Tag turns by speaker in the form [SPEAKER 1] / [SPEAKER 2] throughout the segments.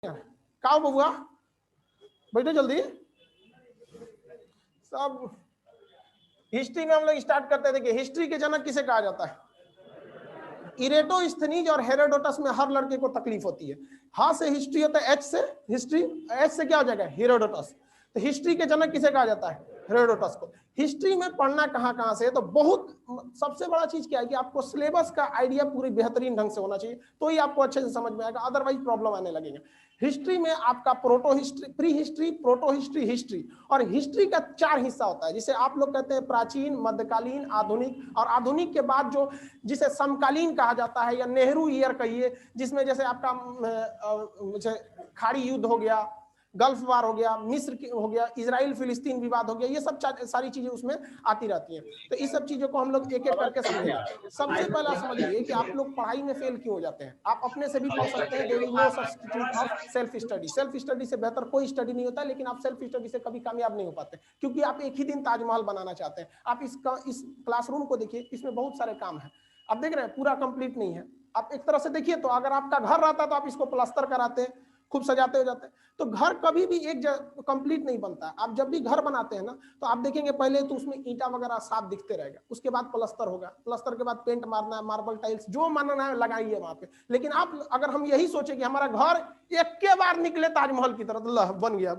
[SPEAKER 1] का बबुआ बैठो जल्दी। सब हिस्ट्री में हम लोग स्टार्ट करते हैं। देखिए हिस्ट्री के जनक किसे कहा जाता है? इरेटोस्थनीज और हेरोडोटस में हर लड़के को तकलीफ होती है। हा से हिस्ट्री होता है, एच से हिस्ट्री, एच से क्या हो जाएगा? हेरोडोटस। तो हिस्ट्री के जनक किसे कहा जाता है? हेरोडोटस को। हिस्ट्री में पढ़ना कहाँ से है? तो बहुत सबसे बड़ा चीज क्या है कि आपको सिलेबस का आइडिया पूरी बेहतरीन ढंग से होना चाहिए, तो ही आपको अच्छे से समझ में आएगा, अदरवाइज प्रॉब्लम आने लगेगा। हिस्ट्री में आपका proto history, pre history, proto history, history, और हिस्ट्री का 4 हिस्सा होता है, जिसे आप लोग कहते हैं प्राचीन, मध्यकालीन, आधुनिक, और आधुनिक के बाद जो जिसे समकालीन कहा जाता है या नेहरू ईयर कहिए, जिसमें जैसे आपका खाड़ी युद्ध हो गया, गल्फ वार हो गया, मिस्र हो गया, इजराइल फिलिस्तीन विवाद हो गया, ये सब सारी चीजें उसमें आती रहती हैं। तो इस सब चीजों को हम लोग एक एक करके समझेंगे। सबसे पहला समझिए कि आप लोग पढ़ाई में फेल क्यों हो जाते हैं। आप अपने से भी पढ़ सकते हैं, there is no substitute of self study. Self study से बेहतर कोई स्टडी नहीं होता, लेकिन आप सेल्फ स्टडी से कभी कामयाब नहीं हो पाते, क्योंकि आप एक ही दिन ताजमहल बनाना चाहते हैं। आप इस क्लासरूम को देखिए, इसमें बहुत सारे काम है, आप देख रहे हैं पूरा कंप्लीट नहीं है। आप एक तरह से देखिए तो अगर आपका घर रहता तो आप इसको प्लास्टर कराते हैं, खूब सजाते हो जाते हैं। तो घर कभी भी एक कंप्लीट नहीं बनता। आप जब भी घर बनाते हैं ना, तो आप देखेंगे पहले तो उसमें ईंटा वगैरह साफ दिखते रहेगा, उसके बाद प्लास्टर होगा, प्लास्टर के बाद पेंट मारना है, मार्बल टाइल्स जो मानना है लगाइए वहां पे। लेकिन आप अगर हम यही सोचे कि हमारा घर एक के बार निकले ताजमहल की तरह, तो बन गया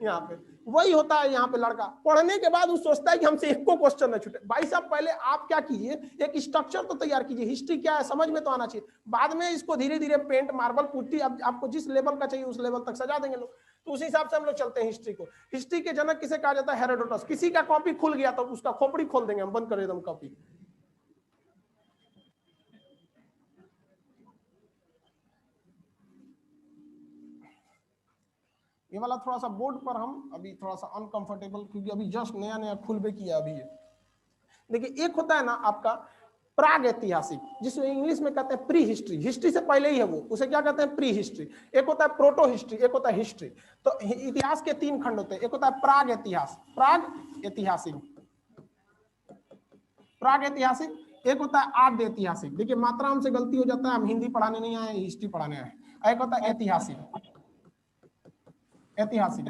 [SPEAKER 1] यहाँ पे, वही होता है। यहाँ पे लड़का पढ़ने के बाद वो सोचता है कि हमसे एक को क्वेश्चन न छूटे। भाई साहब पहले आप क्या कीजिए, एक स्ट्रक्चर तो तैयार कीजिए, हिस्ट्री क्या है समझ में तो आना चाहिए, बाद में इसको धीरे धीरे पेंट, मार्बल, पुट्टी, आपको जिस लेवल का चाहिए उस लेवल तक सजा देंगे लोग। तो उसी हिसाब से हम लोग चलते हैं हिस्ट्री को। हिस्ट्री के जनक किसे कहा जाता है? हेरोडोटस। किसी का कॉपी खुल गया तो उसका खोपड़ी खोल देंगे हम, बंद कर एकदम कॉपी। ये वाला थोड़ा सा बोर्ड पर हम अभी थोड़ा सा अनकंफर्टेबल, क्योंकि अभी जस्ट नया नया खुलबे किया अभी ये। देखिए एक होता है ना आपका प्राग ऐतिहासिक, जिसमें इंग्लिश में कहते हैं प्री हिस्ट्री, हिस्ट्री से पहले ही है वो, उसे क्या कहते हैं? Pre history. एक होता है प्रोटो हिस्ट्री, एक होता है हिस्ट्री। तो इतिहास के 3 खंड होते हैं, एक होता है प्राग इतिहास, प्राग ऐतिहासिक, प्राग ऐतिहासिक, एक होता है आद्य ऐतिहासिक। देखिए मात्रा हमसे गलती हो जाता है, हम हिंदी पढ़ाने नहीं आए, हिस्ट्री पढ़ाने आए। एक होता है ऐतिहासिक, ऐतिहासिक।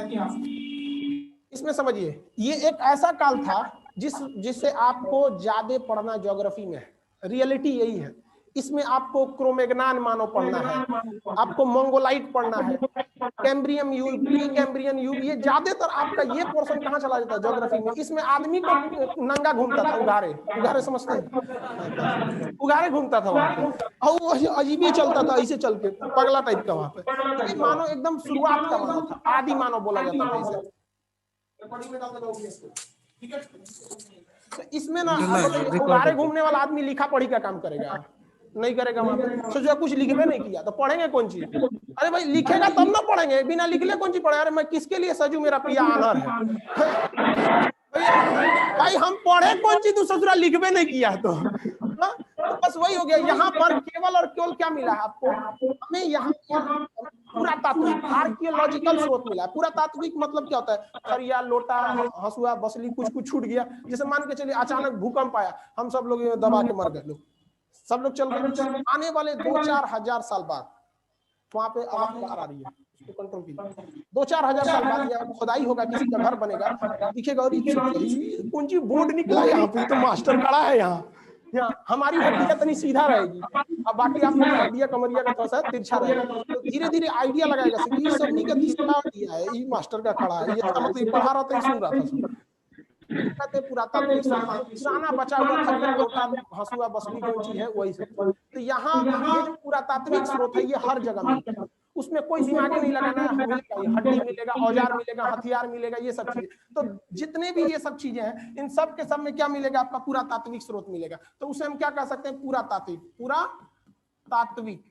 [SPEAKER 1] इसमें समझिए ये एक ऐसा काल था जिससे आपको ज्यादा पढ़ना ज्योग्राफी में है, रियलिटी यही है। इसमें आपको क्रोमेगनान मानव पढ़ना है, आपको मंगोलाइट पढ़ना है, कैम्ब्रियन युग, प्री कैम्ब्रियन युग, ये ज्यादातर आपका ये पोर्शन कहाँ चला जाता है? ज्योग्राफी में। इसमें आदमी को नंगा घूमता था, उघारे, उघारे समझते हैं? उघारे घूमता था वहां पे, और वो अजीब ही चलता था, ऐसे चल के पगला टाइप का वहां पे। ये मानव एकदम शुरुआत का मानव था, आदि मानव बोला जाता था इसे। तो इसमें ना उघारे घूमने वाला आदमी लिखा पढ़ी का काम करेगा, नहीं करेगा वहां पे। सोचा कुछ लिखबे नहीं किया तो पढ़ेंगे कौन चीज? अरे भाई लिखेगा तब ना पढ़ेंगे, बिना लिखले कौन चीज पढ़े? अरे मैं किसके लिए सजू, मेरा पिया आनर है। भाई हम पढ़े कौन चीज, तू ससुरा लिखबे नहीं किया तो बस वही हो गया। यहाँ पर केवल और केवल क्या मिला है आपको? हमें यहाँ पुरातात्विक, आर्कियोलॉजिकल स्रोत मिला है। पुरातात्विक मतलब क्या होता है? खरिया, लोटा, हसुआ, बसली, कुछ कुछ छूट गया। जैसे मान के चलिए अचानक भूकंप आया, हम सब लोग दबा के मर गए, लोग सब लोग चल गए। आने वाले 2-4 हजार साल बाद वहां पे आवाज आ रही है, उसको कंट्रोल कीजिए। 2-4 हजार साल बाद या खुदाई होगा, किसी का घर बनेगा, दिखेगा और कौन सी बोर्ड निकला यहाँ पे, तो मास्टर खड़ा है यहाँ हमारी हड्डियां तनी सीधा रहेगी, अब बाकी आप हड्डियां कमरिया का थोड़ा सा तिरछा रहेगा। तो धीरे धीरे आइडिया लगाएगा कि सब का तीसरा हड्डिया है, ये मास्टर का खड़ा है, ये मतलब पढ़ा रहा था, सुन रहा था सब। कहते पुरातात्विक पुराना बचा हुआ खरिया, लोटा, हसुआ, बसली कौन चीज है वही सब। तो यहाँ ये जो पुरातात्विक स्रोत है ये हर जगह मिलता है, उसमें कोई दिमाग नहीं लगाना है, मिलेगा, हड्डी मिलेगा, औजार मिलेगा, हथियार मिलेगा, ये सब चीजें। तो जितने भी ये सब चीजें हैं, इन सब के सब में क्या मिलेगा? आपका पुरातात्विक स्रोत मिलेगा। तो उसे हम क्या कह सकते हैं? पुरातात्विक, पुरातात्विक।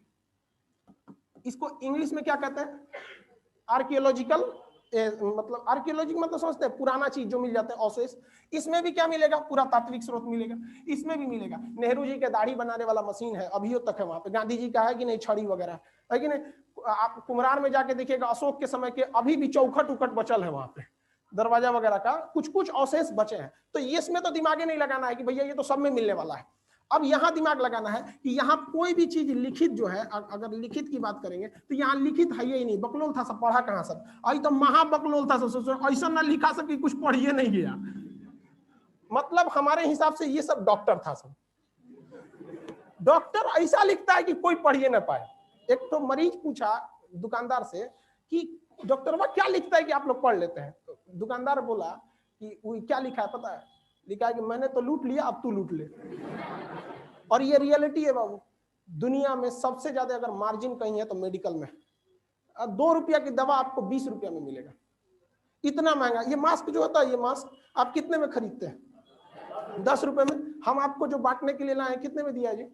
[SPEAKER 1] इसको इंग्लिश में क्या कहते हैं? आर्कियोलॉजिकल, मतलब आर्कियोलॉजिक मतलब समझते हैं पुराना चीज जो मिल जाता है, अवशेष। इसमें भी क्या मिलेगा? पुरातात्विक स्रोत मिलेगा। इसमें भी मिलेगा। नेहरू जी के दाढ़ी बनाने वाला मशीन है, अभी तक है वहां पे। गांधी जी का है कि नहीं? छड़ी वगैरह है कि नहीं? आप कुम्हरार में जाके देखिएगा, अशोक के समय के अभी भी चौखट उखट बचल है वहां पे, दरवाजा वगैरह का कुछ कुछ अवशेष बचे हैं। तो इसमें तो दिमागे नहीं लगाना है कि भैया ये तो सब में मिलने वाला है। अब यहाँ दिमाग लगाना है कि यहाँ कोई भी चीज लिखित जो है, अगर लिखित की बात करेंगे तो यहाँ लिखित है ही नहीं, बकलोल था सब, पढ़ा कहाँ सब, आई तो महा बकलोल था सब, ऐसा ना लिखा सब कि कुछ पढ़िए नहीं गया। मतलब हमारे हिसाब से ये सब डॉक्टर था सब। डॉक्टर ऐसा लिखता है कि कोई पढ़िए ना पाए। एक तो मरीज पूछा दुकानदार से कि डॉक्टर वह क्या लिखता है कि आप लोग पढ़ लेते हैं? तो दुकानदार बोला कि वो क्या लिखा है पता है? लिखा है कि मैंने तो लूट लिया, अब तू लूट ले। और ये रियलिटी है बाबू, दुनिया में सबसे ज्यादा अगर मार्जिन कहीं है तो मेडिकल में। 2 रुपया की दवा आपको 20 रुपया में मिलेगा, इतना महंगा। ये मास्क जो होता है, ये मास्क आप कितने में खरीदते हैं? 10 रुपए में। हम आपको जो बांटने के लिए लाए हैं कितने में दिया है जी?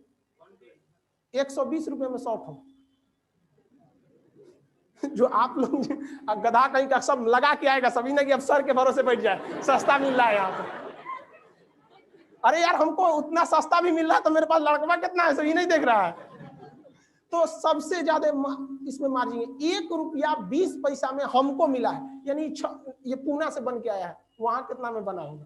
[SPEAKER 1] 120 रुपए में 100 ठो। जो आप लोग गधा कहीं का सब लगा के आएगा, सभी ने कि अब सर के भरोसे बैठ जाए, सस्ता मिल रहा है यहाँ पे। अरे यार हमको उतना सस्ता भी मिल रहा है तो मेरे पास लड़कवा कितना है सभी नहीं देख रहा है। तो सबसे ज्यादा इसमें मार्जिन है। 1 रुपया 20 पैसा में हमको मिला है, यानी ये पूना से बन के आया है, वहां कितना में बना होगा?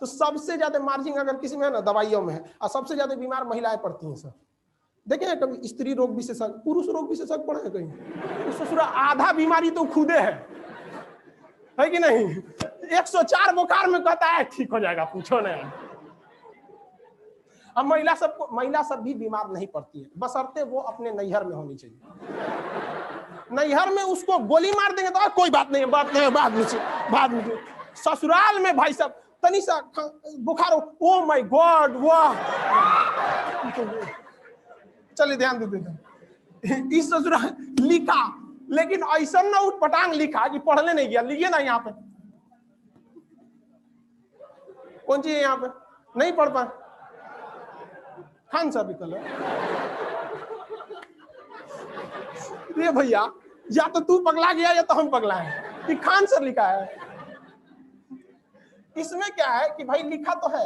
[SPEAKER 1] तो सबसे ज्यादा मार्जिन अगर किसी में है ना, दवाइयों में है। और सबसे ज्यादा बीमार महिलाएं पड़ती हैं सर। देखे कभी स्त्री रोग विशेषज्ञ, पुरुष रोग विशेषज्ञ पढ़े हैं कहीं? ससुरा आधा बीमारी तो खुदे है कि नहीं? 104 बुखार में कहता है ठीक हो जाएगा, पूछो नहीं। अब महिला सब भी बीमार नहीं पड़ती है, बशर्ते वो अपने नैहर में होनी चाहिए। नैहर में उसको गोली मार देंगे तो कोई बात नहीं है, बाद में ससुराल में भाई साहब तनी सा बुखार, ओ माय गॉड, वाह, चलिए ध्यान दे। इस ससुराल लिखा, लेकिन ऐसा ना उठ पटांग लिखा कि पढ़ने नहीं गया। लिखिए ना यहाँ पे, कौन चीज है यहाँ पे नहीं पढ़ पाए? खान सर निकल ये भैया, या तो तू पगला गया या तो हम पगला है कि खान सर लिखा है। इसमें क्या है कि भाई लिखा तो है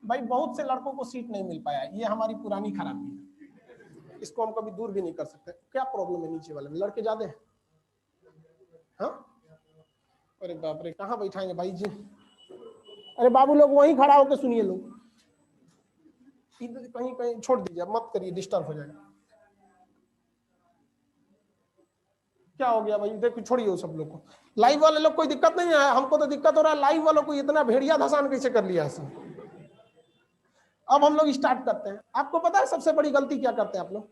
[SPEAKER 1] भाई, बहुत से लड़कों को सीट नहीं मिल पाया, ये हमारी पुरानी खराबी है, इसको हम कभी दूर भी नहीं कर सकते। क्या प्रॉब्लम है नीचे वाले में? लड़के ज्यादा हैं? हाँ, अरे बाप रे, कहाँ बैठाएंगे भाई जी? अरे बाबू लोग वहीं खड़ा होकर सुनिए, लोग कहीं कहीं छोड़ दीजिए, मत करिए, डिस्टर्ब हो जाएगा। क्या हो गया भाई? देखो छोड़िए सब लोग को। लाइव वाले लोग कोई दिक्कत नहीं है, हमको तो दिक्कत हो रहा है। लाइव वालों को इतना भेड़िया धसान कैसे कर लिया ऐसा? अब हम लोग स्टार्ट करते हैं। आपको पता है सबसे बड़ी गलती क्या करते हैं आप लोग?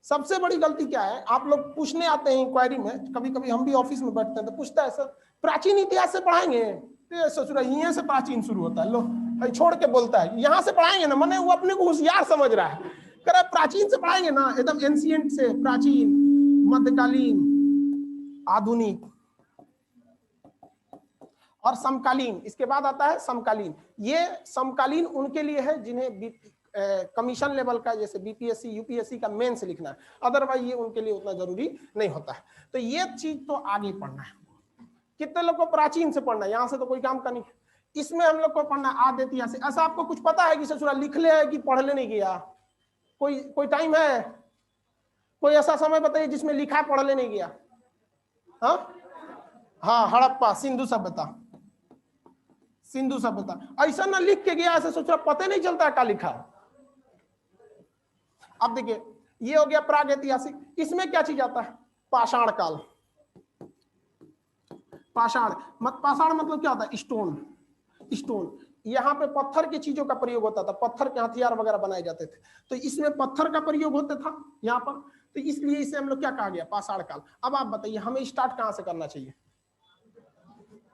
[SPEAKER 1] सबसे बड़ी गलती क्या है? आप लोग पूछने आते हैं इंक्वायरी में, कभी कभी हम भी ऑफिस में बैठते हैं तो पूछता है सर प्राचीन इतिहास से पढ़ाएंगे? ससुरा यहीं से प्राचीन शुरू होता है, लो भाई छोड़ के बोलता है यहाँ से पढ़ाएंगे ना, मैंने वो अपने को होशियार समझ रहा है, कह रहा प्राचीन से पढ़ाएंगे ना, एकदम एंशिएंट से, प्राचीन, मध्यकालीन, आधुनिक और समकालीन। इसके बाद आता है समकालीन। ये समकालीन उनके लिए है जिन्हें कमीशन लेवल का, जैसे बीपीएससी यूपीएससी का मेंस लिखना है, अदरवाइज ये उनके लिए उतना जरूरी नहीं होता है। तो ये चीज तो आगे पढ़ना है। कितने लोग को प्राचीन से पढ़ना है? यहाँ से तो कोई काम का नहीं। इसमें हम लोग को पढ़ना आदि इतिहास से। ऐसा आपको कुछ पता है कि ससुरा लिख ले है कि पढ़ ले नहीं गया? कोई टाइम है? कोई ऐसा समय बताइए जिसमें लिखा पढ़ ले नहीं गया? हाँ, हड़प्पा, सिंधु सभ्यता। ऐसा ना लिख के गया, ऐसा ससुरा पता नहीं चलता क्या लिखा। अब देखिए, ये हो गया प्रागैतिहासिक। इसमें क्या चीज आता है? पाषाण काल। पाषाण मतलब क्या होता है? स्टोन। यहाँ पे पत्थर की चीजों का प्रयोग होता था, पत्थर के हथियार वगैरह बनाए जाते थे, तो इसमें पत्थर का प्रयोग होता था यहाँ पर, तो इसलिए इसे हम लोग क्या कहा गया? पाषाण काल। अब आप बताइए हमें स्टार्ट कहाँ से करना चाहिए?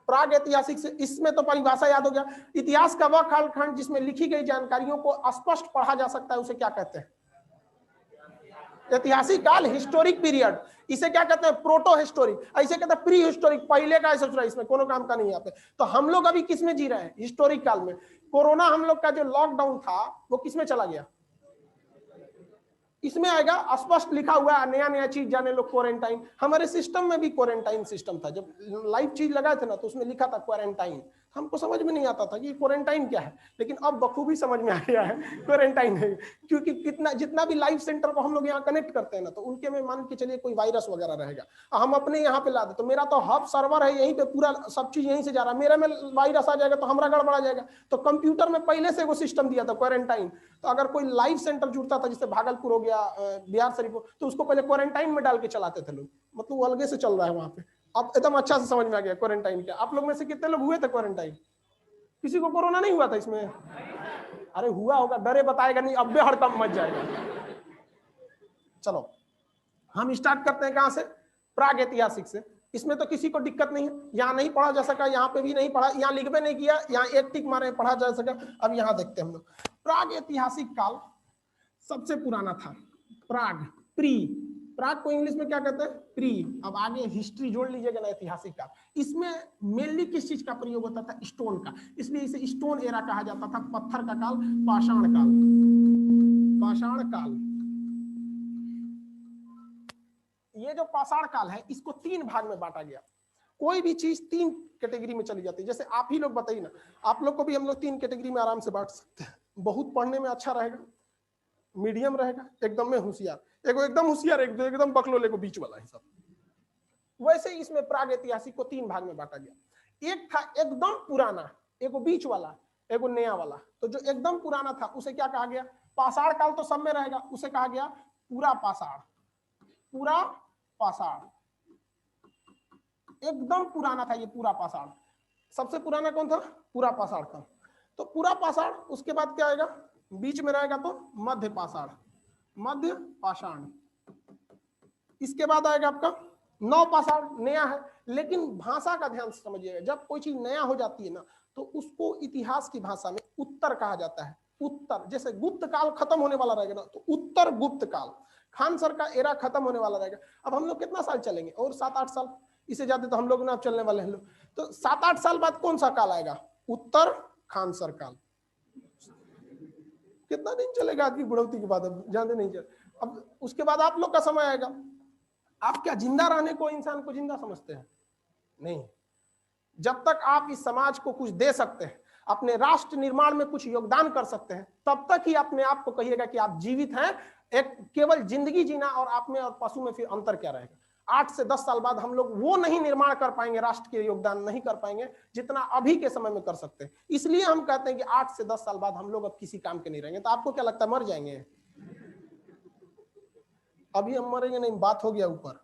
[SPEAKER 1] प्रागैतिहासिक से। इसमें तो परिभाषा याद हो गया। इतिहास का वह कालखंड जिसमें लिखी गई जानकारियों को स्पष्ट पढ़ा जा सकता है, उसे क्या कहते हैं? ऐतिहासिक काल, हिस्टोरिक पीरियड। इसे क्या कहते हैं? Proto historic. ऐसे कहते हैं प्री हिस्टोरिक, पहले का सोच रहा है, इसमें कोनो काम का नहीं। यहाँ पे तो हम लोग अभी किस में जी रहे हैं? हिस्टोरिक काल में। कोरोना हम लोग का जो लॉकडाउन था वो किस में चला गया? इसमें आएगा, स्पष्ट लिखा हुआ है, नया चीज जाने लो, क्वारंटाइन। हमारे सिस्टम में भी क्वारंटाइन सिस्टम था। जब लाइव चीज लगाए थे ना तो उसमें लिखा था क्वारंटाइन, हमको समझ में नहीं आता था कि क्वारंटाइन क्या है, लेकिन अब बखूबी समझ में आ गया है क्वारंटाइन है। क्योंकि कितना जितना भी लाइव सेंटर को हम लोग यहाँ कनेक्ट करते हैं ना, तो उनके में मान के चलिए कोई वायरस वगैरह रहेगा, हम अपने यहाँ पे ला दे, तो मेरा तो हब सर्वर है यहीं पे, पूरा सब चीज यहीं से जा रहा है, मेरे में वायरस आ जाएगा तो हमारा गड़बड़ा जाएगा। तो कंप्यूटर में पहले से वो सिस्टम दिया था क्वारंटाइन, तो अगर कोई लाइव सेंटर जुड़ता था, जैसे भागलपुर हो गया, बिहार शरीफ, तो उसको पहले क्वारंटाइन में डाल के चलाते थे लोग, मतलब वो अलगे से चल रहा है वहां पे। अब एकदम अच्छा से समझ में आ गया क्वारंटाइन क्या। आप लोग में से कितने लोग हुए थे क्वारंटाइन? किसी को कोरोना नहीं हुआ था इसमें? अरे हुआ होगा, डरे बताएगा नहीं, अब्बे हड़कंप मच जाएगा। चलो हम स्टार्ट करते हैं कहां से? प्राग ऐतिहासिक से। इसमें तो किसी को दिक्कत नहीं है, यहाँ नहीं पढ़ा जा सका, यहाँ पे भी नहीं पढ़ा, यहाँ लिख भी नहीं किया, यहाँ एक टिक मारे पढ़ा जा सका। अब यहाँ देखते हैं हम लोग, प्राग ऐतिहासिक काल सबसे पुराना था। प्राग, प्राग को इंग्लिश में क्या कहते हैं? प्री। अब आगे हिस्ट्री जोड़ लीजिएगा ना, ऐतिहासिक काल। इसमें मेनली किस चीज का प्रयोग होता था? स्टोन का, इसलिए इसे स्टोन एरा कहा जाता था, पत्थर का काल, पाषाण काल। पाषाण काल, ये जो पाषाण काल है, इसको 3 भाग में बांटा गया। कोई भी चीज 3 कैटेगरी में चली जाती है। जैसे आप ही लोग बताइए ना, आप लोग को भी हम लोग 3 कैटेगरी में आराम से बांट सकते हैं। बहुत पढ़ने में अच्छा रहेगा, मीडियम रहेगा, एकदम में होशियार, एगो एकदम होशियार, एक एकदम बकलोले को बीच वाला हिसाब। वैसे ही इसमें प्राग ऐतिहासिक को 3 भाग में बांटा गया। एक था एकदम पुराना, एगो बीच वाला, एगो नया वाला। तो जो एकदम पुराना था उसे क्या कहा गया? पाषाण काल तो सब में रहेगा, उसे कहा गया पूरा पाषाण। पूरा पाषाण एकदम पुराना था ये पूरा पाषाण। सबसे पुराना कौन था? पूरा पाषाण का। तो पूरा पाषाण, उसके बाद क्या आएगा? बीच में रहेगा तो मध्य पाषाण, मध्य पाषाण। इसके बाद आएगा आपका नव पाषाण, नया है। लेकिन भाषा का ध्यान से समझिएगा, जब कोई चीज नया हो जाती है ना, तो उसको इतिहास की भाषा में उत्तर कहा जाता है। उत्तर, जैसे गुप्त काल खत्म होने वाला रहेगा ना, तो उत्तर गुप्त काल। खान सर का एरा खत्म होने वाला रहेगा। अब हम लोग कितना साल चलेंगे? और 7-8 साल, इससे ज्यादा तो हम लोग ना चलने वाले हैं लोग। तो 7-8 साल बाद कौन सा काल आएगा? उत्तर खान सर काल। कितना दिन चलेगा आज की बुढ़ौती के बाद? अब जानते नहीं चल। अब उसके बाद आप लोग का समय आएगा। आप क्या जिंदा रहने को, इंसान को जिंदा समझते हैं? नहीं। जब तक आप इस समाज को कुछ दे सकते हैं, अपने राष्ट्र निर्माण में कुछ योगदान कर सकते हैं, तब तक ही अपने आप को कहिएगा कि आप जीवित हैं। एक केवल जिंदगी जीना और आप में और पशु में फिर अंतर क्या रहेगा? 8 से 10 साल बाद हम लोग वो नहीं निर्माण कर पाएंगे, राष्ट्र के योगदान नहीं कर पाएंगे जितना अभी के समय में कर सकते हैं। इसलिए हम कहते हैं कि 8 से 10 साल बाद हम लोग अब किसी काम के नहीं रहेंगे। तो आपको क्या लगता है, मर जाएंगे? अभी हम मरेंगे नहीं, बात हो गया ऊपर।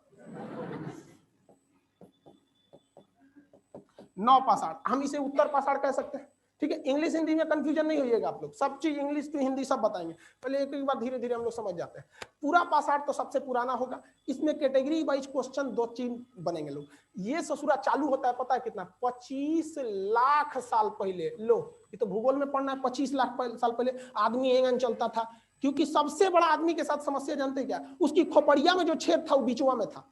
[SPEAKER 1] नौ पाषाण, हम इसे उत्तर पाषाण कह सकते हैं। ठीक है, इंग्लिश हिंदी में कंफ्यूजन नहीं होइएगा आप लोग, सब चीज इंग्लिश टू हिंदी सब बताएंगे। पहले एक बार धीरे धीरे हम लोग समझ जाते हैं। पूरा पाषाण तो सबसे पुराना होगा। इसमें कैटेगरी वाइज क्वेश्चन 2-3 बनेंगे लोग। ये ससुरा चालू होता है पता है कितना? 25 लाख साल पहले। लो, ये तो भूगोल में पढ़ना है। 25 लाख साल पहले आदमी एंगन चलता था, क्योंकि सबसे बड़ा आदमी के साथ समस्या जानते क्या? उसकी खोपड़िया में जो छेद था वो बीचवा में था।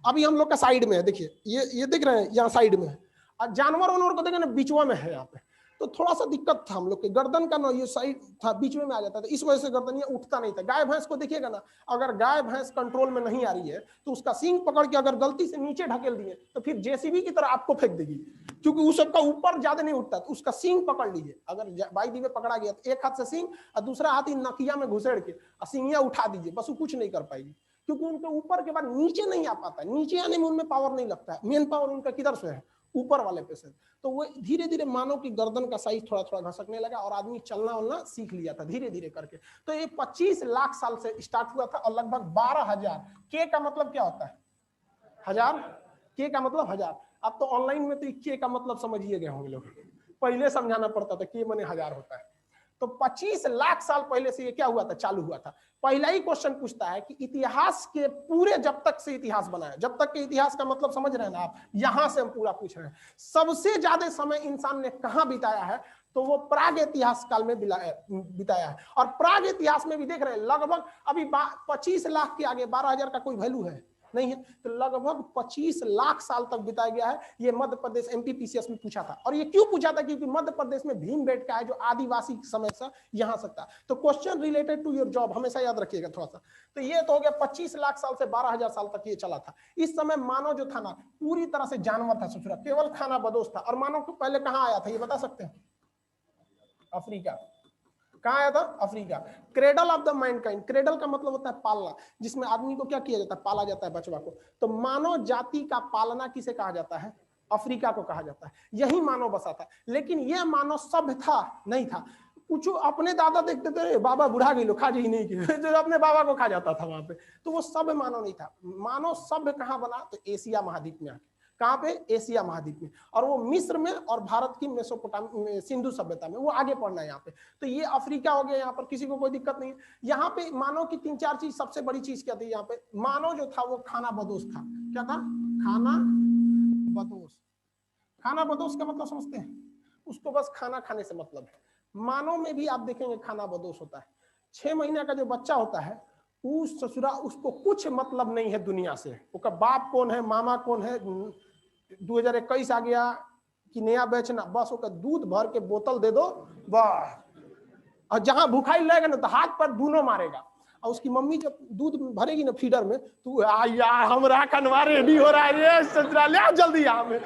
[SPEAKER 1] अभी हम लोग का साइड में है, देखिए ये दिख रहे हैं, यहाँ साइड में है। और जानवर वानवर को देखें ना, बीचवा में है यहाँ पे। तो थोड़ा सा दिक्कत था हम लोग के, गर्दन का ना ये साइड था, बीच में आ जाता था, इस वजह से गर्दन ये उठता नहीं था। गाय भैंस को देखिएगा ना, अगर गाय भैंस कंट्रोल में नहीं आ रही है तो उसका सींग पकड़ के अगर गलती से नीचे ढकेल दिए तो फिर जेसीबी की तरह आपको फेंक देगी, क्योंकि उस सबका ऊपर ज्यादा नहीं उठता। तो उसका सींग पकड़ लीजिए, अगर बाई दी में पकड़ा गया तो एक हाथ से सींग और दूसरा हाथ ही नकिया में घुसेड़ के सींगिया उठा दीजिए, बस वो कुछ नहीं कर पाएगी, क्योंकि उनके ऊपर के बाद नीचे नहीं आ पाता। नीचे आने में उनमें पावर नहीं लगता है। मेन पावर उनका किधर से है? ऊपर वाले पे से। तो वो धीरे धीरे मानव की गर्दन का साइज थोड़ा थोड़ा घसकने लगा और आदमी चलना वलना सीख लिया था धीरे धीरे करके। तो ये 25 लाख साल से स्टार्ट हुआ था और लगभग 12,000। के का मतलब क्या होता है? हजार। के का मतलब हजार। अब तो ऑनलाइन में तो के का मतलब समझिए गए होंगे लोग, पहले समझाना पड़ता था के माने हजार होता है। तो 25 लाख साल पहले से ये क्या हुआ था? चालू हुआ था। पहला ही क्वेश्चन पूछता है कि इतिहास के पूरे, जब तक से इतिहास बनाया, जब तक के इतिहास का मतलब समझ रहे हैं ना आप, यहां से हम पूरा पूछ रहे हैं, सबसे ज्यादा समय इंसान ने कहां बिताया है? तो वो प्राग इतिहास काल में बिताया है। और प्राग इतिहास में भी देख रहे हैं लगभग अभी 25 लाख के आगे 12,000 का कोई वैल्यू है? नहीं है। तो लगभग 25 लाख साल तक बिताया गया है। ये मध्य प्रदेश एमपीपीसीएस में पूछा था। और ये क्यों पूछा था? क्योंकि मध्य प्रदेश में भीमबेटका है जो आदिवासी समय से यहाँ सकता। तो question related to your job हमेशा याद रखिएगा थोड़ा सा। तो ये तो हो गया 25 लाख साल से 12,000 साल तक ये चला था। इस समय मानव जो था ना पूरी तरह से जानवर था, सोच केवल खाना बदोश था। और मानव को पहले कहाँ आया था ये बता सकते हैं? अफ्रीका। कहाँ आया था? Africa. Cradle of the Mankind, cradle का मतलब होता है पालना, जिसमें आदमी को क्या किया जाता है? पाला जाता है बचवा को। तो मानव जाति का पालना किसे कहा जाता है? अफ्रीका को कहा जाता है। यही मानव बसा था। लेकिन यह मानव सभ्य था नहीं था। कुछ अपने दादा देखते थे बाबा बुढ़ा गई लो खा जी नहीं किए, जो अपने बाबा को खा जाता था वहां पे। तो वो सभ्य मानव नहीं था। मानव सभ्य कहाँ बना? तो एशिया महाद्वीप में आके। कहाँ पे? एशिया महाद्वीप में। और वो मिस्र में और भारत की मेसोपोटामिया सिंधु सभ्यता में, वो आगे पढ़ना है यहाँ पे। तो ये अफ्रीका हो गया। यहाँ पर किसी को कोई दिक्कत नहीं है। यहाँ पे मानव की 3-4 चीज, सबसे बड़ी चीज क्या थी यहाँ पे? मानव जो था वो खाना बदोश था। क्या था? खाना बदोश। खाना बदोश का मतलब समझते हैं? उसको बस खाना खाने से मतलब है। मानव में भी आप देखेंगे खाना बदोश होता है। 6 महीने का जो बच्चा होता है उस ससुरा उसको कुछ मतलब नहीं है दुनिया से। उसका बाप कौन है, मामा कौन है। 2021 आ गया कि नया बेचना, बस उसका दूध भर के बोतल दे दो बस। और जहां भूखाई लगेगा ना तो हाथ पर दोनों मारेगा। और उसकी मम्मी जब दूध भरेगी ना फीडर में, तो यार हमरा खनवा रेडी हो रहा है ससुरा, ले आओ जल्दी यहाँ में।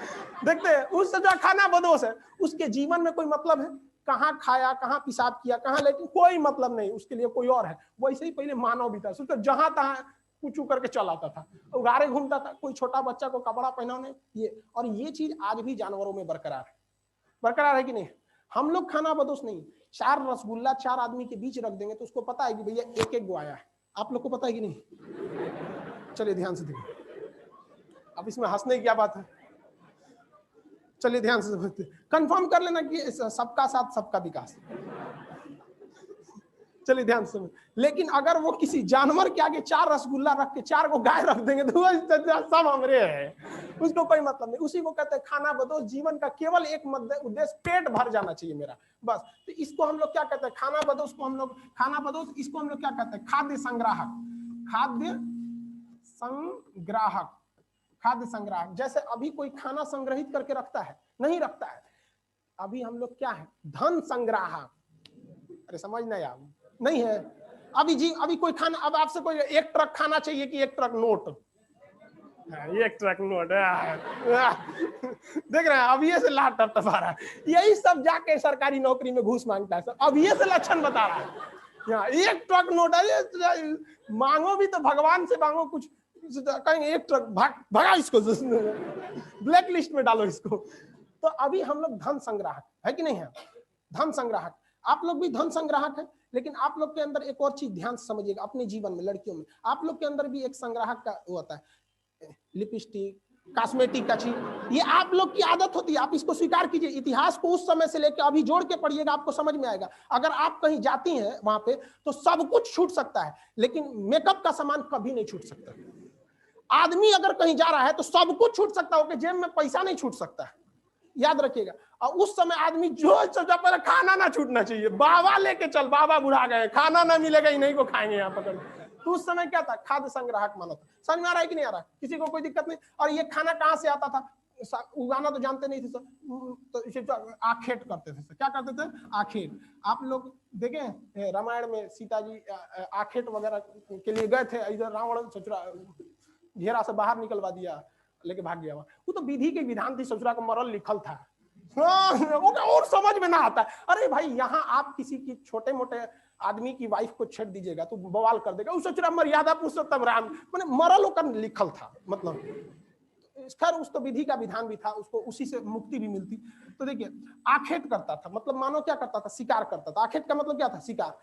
[SPEAKER 1] देखते हैं उस ससुरा खाना बदोश है। उसके जीवन में कोई मतलब है? कहाँ खाया, कहाँ पेशाब किया, कहाँ, लेकिन कोई मतलब नहीं। उसके लिए कोई और है। वैसे ही पहले मानव भी था। सोचो जहां तहां कुछ करके चल आता था, उगारे घूमता था। कोई छोटा बच्चा को कपड़ा पहनाने ये। और ये चीज आज भी जानवरों में बरकरार है। बरकरार है कि नहीं? हम लोग खाना बदोश नहीं। 4 रसगुल्ला 4 आदमी के बीच रख देंगे तो उसको पता है कि भैया एक एक गो आया है। आप लोग को पता है कि नहीं? चलिए ध्यान से देखिए। अब इसमें हंसने की क्या बात है? चलिए ध्यान से समझते, कंफर्म कर लेना कि सबका साथ सबका विकास। चलिए ध्यान से। लेकिन अगर वो किसी जानवर के आगे 4 रसगुल्ला रख के 4 को गाय रख देंगे तो सब हमरे है, उसको कोई मतलब नहीं। उसी को कहते हैं खाना बदोश। जीवन का केवल एक उद्देश्य पेट भर जाना चाहिए मेरा, बस। तो इसको हम लोग क्या कहते हैं? खाना बदोश को हम लोग, खाना बदोश इसको हम लोग क्या कहते हैं? खाद्य संग्राहक। खाद्य संग्राहक, खाद्य संग्राहक। जैसे अभी कोई खाना संग्रहित करके रखता है? नहीं रखता है। अभी हम लोग क्या है? धन संग्राहक। अरे समझना यार, नहीं है अभी कोई खाना, अब आपसे कोई 1 ट्रक खाना चाहिए कि 1 ट्रक नोट? 1 ट्रक नोट देख रहे हैं? अब ये से लाट टपटपा रहा है। यही सब जाके सरकारी नौकरी में घूस मांगता है सब। अब ये से लक्षण बता रहा है। 1 ट्रक नोट है। मांगो भी तो भगवान से मांगो कुछ, कहेंगे 1 ट्रक भगा इसको, ब्लैक लिस्ट में डालो इसको। तो अभी हम लोग धन संग्राहक है कि नहीं है? धन संग्राहक। आप लोग भी धन संग्राहक है। लेकिन आप लोग के अंदर एक और चीज ध्यान से समझिएगा, अपने जीवन में, लड़कियों में आप लोग के अंदर भी एक संग्राहक का होता है। लिपस्टिक, कॉस्मेटिक का चीज, ये आप लोग की आदत होती है। आप इसको स्वीकार कीजिए। इतिहास को उस समय से लेकर अभी जोड़ के पढ़िएगा, आपको समझ में आएगा। अगर आप कहीं जाती हैं वहां पे तो सब कुछ छूट सकता है, लेकिन मेकअप का सामान कभी नहीं छूट सकता। आदमी अगर कहीं जा रहा है तो सब कुछ छूट सकता है, जेब में पैसा नहीं छूट सकता है, याद रखिएगा। और उस समय आदमी जो सोचा पहले खाना ना छूटना चाहिए। बाबा लेके चल, बाबा बुढ़ा गए, खाना ना मिलेगा, इन्हीं को खाएंगे यहाँ पकड़। तो उस समय क्या था? खाद्य संग्राहक माना था। समझ में आ रहा है कि नहीं आ रहा? किसी को कोई दिक्कत नहीं? और ये खाना कहाँ से आता था? उगाना तो जानते नहीं थे सर, तो इसे आखेट करते थे। क्या करते थे? आखेट। आप लोग देखे रामायण में सीता जी आखेट वगैरह के लिए गए थे, इधर रावण ससुरा घेरा से बाहर निकलवा दिया, लेके भाग गया। वो तो विधि के विधान थी, ससुरा का मरल लिखल था। और समझ में ना आता। अरे भाई यहाँ आप किसी की छोटे मोटे आदमी की वाइफ को छेड़ दीजिएगा तो बवाल कर देगा। उस मर्यादा पुरुषोत्तम राम, मैंने मरल का लिखल था। मतलब खैर उस तो विधि का विधान भी था, उसको उसी से मुक्ति भी मिलती। तो देखिए आखेट करता था, मतलब मानो क्या करता था? शिकार करता था। आखेट का मतलब क्या था? शिकार।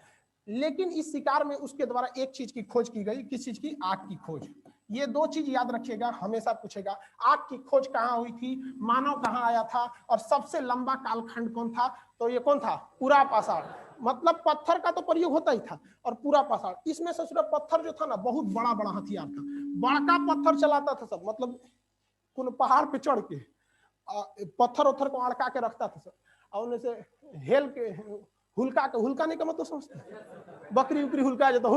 [SPEAKER 1] लेकिन इस शिकार में उसके द्वारा एक चीज की खोज की गई। किस चीज की? आग की खोज। ये 2 चीज याद रखिएगा, हमेशा पूछेगा। आग की खोज कहाँ हुई थी? मानव कहाँ आया था? और सबसे लंबा कालखंड कौन था? तो ये कौन था? पूरा पाषाण। मतलब पत्थर का तो प्रयोग होता ही था, और पूरा पाषाण। इसमें से सिर्फ पत्थर जो था ना, बहुत बड़ा बड़ा हथियार था। बड़का पत्थर चलाता था सब, मतलब कोई पहाड़ पे चढ़ के पत्थर उत्थर को अड़का के रखता था सब, और उनसे हेल के हुलका के, हुलकाने का मतलब समझते हैं? बकरी उकरी हुलका जाता,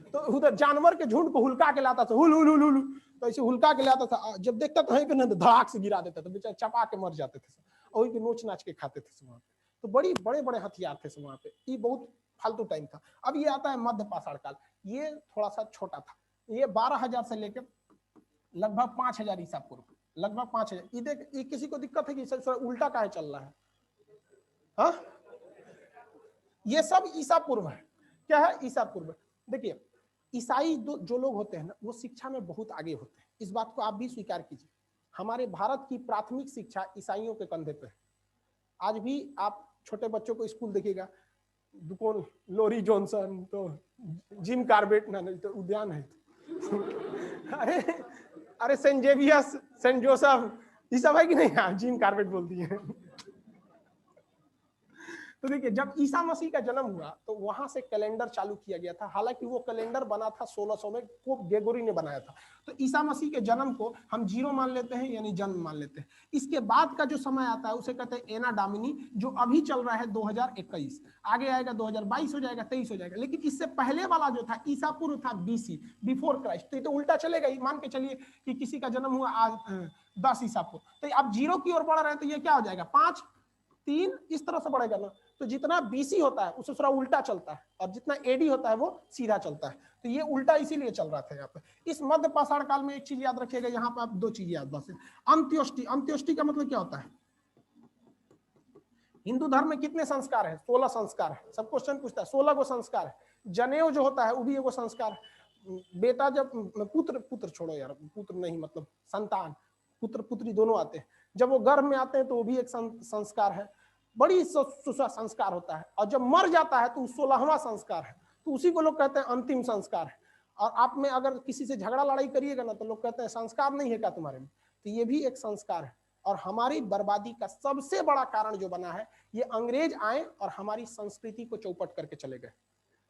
[SPEAKER 1] तो उधर जानवर के झुंड को हुलका के लाता था, हुल हुल हुल हुल, तो ऐसे हुलका के लाता था। जब देखता था पे ना धड़ाक से गिरा देता था, बेचारे चपा के मर जाते थे, और वही नोच नाच के खाते थे वहां पे। तो बड़ी बड़े बड़े हथियार थे वहां पे, ये बहुत फालतू टाइम था। अब ये आता है मध्य पाषाण काल, ये थोड़ा सा छोटा था, ये 12,000 से लेकर लगभग 5,000 ईसा पूर्व, लगभग 5,000। ये किसी को दिक्कत है कि सर उल्टा काहे चल रहा है? हाँ, ये सब ईसा पूर्व है। क्या है? ईसा पूर्व। देखिए ईसाई जो लोग होते हैं ना, वो शिक्षा में बहुत आगे होते हैं, इस बात को आप भी स्वीकार कीजिए। हमारे भारत की प्राथमिक शिक्षा ईसाइयों के कंधे पे है। आज भी आप छोटे बच्चों को स्कूल देखिएगा, कौन लोरी जॉनसन, तो जिम कार्बेट, ना नहीं तो उद्यान है अरे अरे सेंट जेवियर्स, सेंट जोसेफ, ये सब है कि नहीं? हाँ, जिम कार्बेट बोलती है तो देखिए जब ईसा मसीह का जन्म हुआ तो वहां से कैलेंडर चालू किया गया था। हालांकि वो कैलेंडर बना था 1600 में, पोप ग्रेगोरी ने बनाया था। तो ईसा मसीह के जन्म को हम 0 मान लेते हैं, यानी जन्म मान लेते हैं। इसके बाद का जो समय आता है उसे कहते हैं एना डामिनी, जो अभी चल रहा है 2021। आगे आएगा 2022 हो जाएगा, 23 हो जाएगा। लेकिन इससे पहले वाला जो था ईसा पूर्व था, BC, बिफोर क्राइस्ट। तो उल्टा चलेगा ही। मान के चलिए कि किसी का जन्म हुआ आज 10 ईसा पूर्व, तो अब 0 की ओर बढ़ रहे हैं, तो ये क्या हो जाएगा? 5, 3 इस तरह से बढ़ेगा ना। तो जितना BC होता है उससे थोड़ा उल्टा चलता है, और जितना AD होता है वो सीधा चलता है। तो ये उल्टा इसीलिए चल रहा था यहाँ पे। इस मध्य पाषाण काल में एक चीज याद रखिएगा, यहाँ पे आप 2 चीज याद बस। अंत्योष्टि, अंत्योष्टि का मतलब क्या होता है? हिंदू धर्म में कितने संस्कार है? 16 संस्कार है। सब क्वेश्चन पूछता है, 16 को संस्कार है। जनेऊ जो होता है वो भी एगो संस्कार है। बेटा जब पुत्र छोड़ो यार, पुत्र नहीं मतलब संतान, पुत्र पुत्री दोनों आते हैं, जब वो गर्भ में आते हैं तो वो भी एक संस्कार है। बड़ी संस्कार होता है। और जब मर जाता है तो 16वां संस्कार है, तो उसी को लोग कहते हैं अंतिम संस्कार है। और आप में अगर किसी से झगड़ा लड़ाई करिएगा ना, तो लोग कहते हैं संस्कार नहीं है क्या तुम्हारे में? तो ये भी एक संस्कार है। और हमारी बर्बादी का सबसे बड़ा कारण जो बना है, ये अंग्रेज आए और हमारी संस्कृति को चौपट करके चले गए।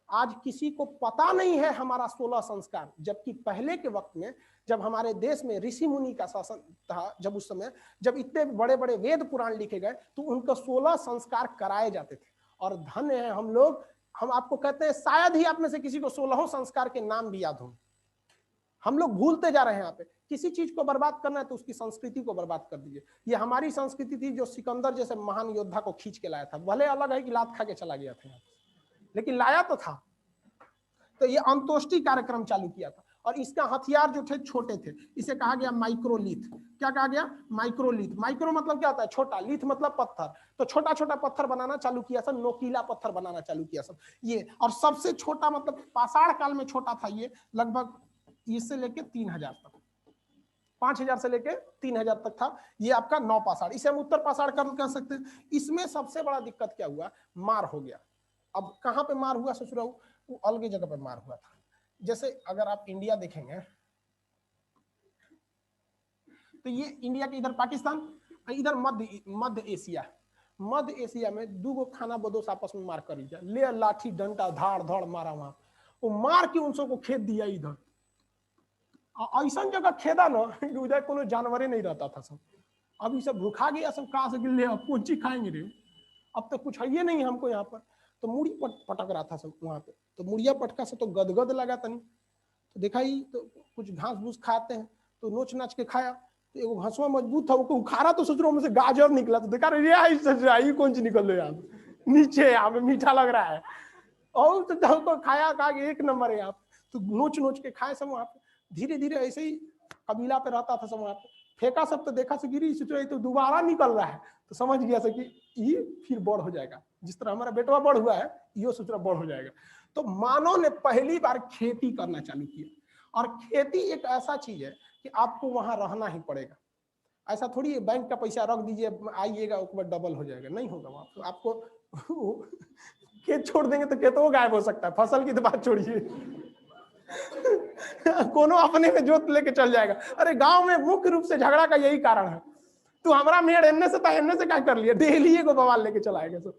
[SPEAKER 1] आज किसी को पता नहीं है हमारा 16 संस्कार, जबकि पहले के वक्त में जब हमारे देश में ऋषि मुनि का शासन था, जब उस समय जब इतने बड़े बड़े वेद पुराण लिखे गए, तो उनको 16 संस्कार कराए जाते थे। और धन्य है हम लोग, हम आपको कहते हैं शायद ही आप में से किसी को 16 संस्कार के नाम भी याद हो। हम लोग भूलते जा रहे हैं। यहाँ पे किसी चीज को बर्बाद करना है तो उसकी संस्कृति को बर्बाद कर दीजिए। ये हमारी संस्कृति थी जो सिकंदर जैसे महान योद्धा को खींच के लाया था। भले अलग है कि लात खा के चला गया था, लेकिन लाया तो था। तो ये अंतोष्टि कार्यक्रम चालू किया था, और इसका हथियार जो थे छोटे थे। इसे कहा गया माइक्रोलिथ। क्या कहा गया? माइक्रोलिथ। माइक्रो मतलब क्या होता है? छोटा, लिथ मतलब पत्थर। तो छोटा छोटा पत्थर बनाना चालू किया सब, नोकीला पत्थर बनाना चालू किया सब ये। और सबसे छोटा मतलब पाषाण काल में छोटा था ये, लगभग इससे लेके 3,000 तक, 5,000 से लेके 3,000 तक था। ये आपका 9 पाषाण, इसे हम उत्तर पाषाण काल कह सकते हैं। इसमें सबसे बड़ा दिक्कत क्या हुआ? मार हो गया। अब कहाँ पे मार हुआ ससुराल? वो अलग जगह पे मार हुआ था। जैसे अगर आप इंडिया देखेंगे तो ये इंडिया के इधर पाकिस्तान, इधर मध्य एशिया। मध्य एशिया में 2 गो खाना बदोश आपस में मार कर लिया, ले लाठी डंडा धाड़ धड़ मारा वहां। वो मार के उन सबको खेद दिया इधर। ऐसा जगह खेदा ना उधर कोनो जानवरे नहीं रहता था सब। अब ये सब भूखा गया सब, कहा से गिले अब कौन चीज खाएंगे रे, अब तो कुछ है ये नहीं हमको यहाँ पर। तो मुड़ी पटक रहा था सब वहां पे। तो मुड़िया पटका से तो गदगद लगा तनी, तो देखा ही तो कुछ घास भूस खाते हैं, तो नोच नाच के खाया। तो एगो घसवा मजबूत था, वो उखाड़ा तो सोच रहा में से गाजर निकला। तो देखा रे कौन सी निकल रही यहाँ नीचे, यहाँ पे मीठा लग रहा है। और तो खाया, कहा एक नंबर है आप। तो नोच नोच के खाए सब वहां पे। धीरे धीरे ऐसे ही कबीला पे रहता था सब वहां पे। फेंका सब तो देखा से गिरी, सोच रही तो दोबारा निकल रहा है। तो समझ गया से कि ये फिर बड़ हो जाएगा, जिस तरह हमारा बेटवा बड़ हुआ है ये सोच रहा बड़ हो जाएगा। तो मानव ने पहली बार खेती करना चालू किया। और खेती एक ऐसा चीज है कि आपको वहां रहना ही पड़ेगा। ऐसा थोड़ी है बैंक का पैसा रख दीजिए आइएगा उसके बाद डबल हो जाएगा, नहीं होगा वहां। तो आपको खेत छोड़ देंगे तो खेतों गायब हो सकता है, फसल की तो बात छोड़िए कोनो अपने में जोत लेके चल जाएगा। अरे गांव में मुख्य रूप से झगड़ा का यही कारण है। तू हमारा मेड़ एन्ने से क्या कर लिया, डेली को बवाल लेके चलाएगा सब।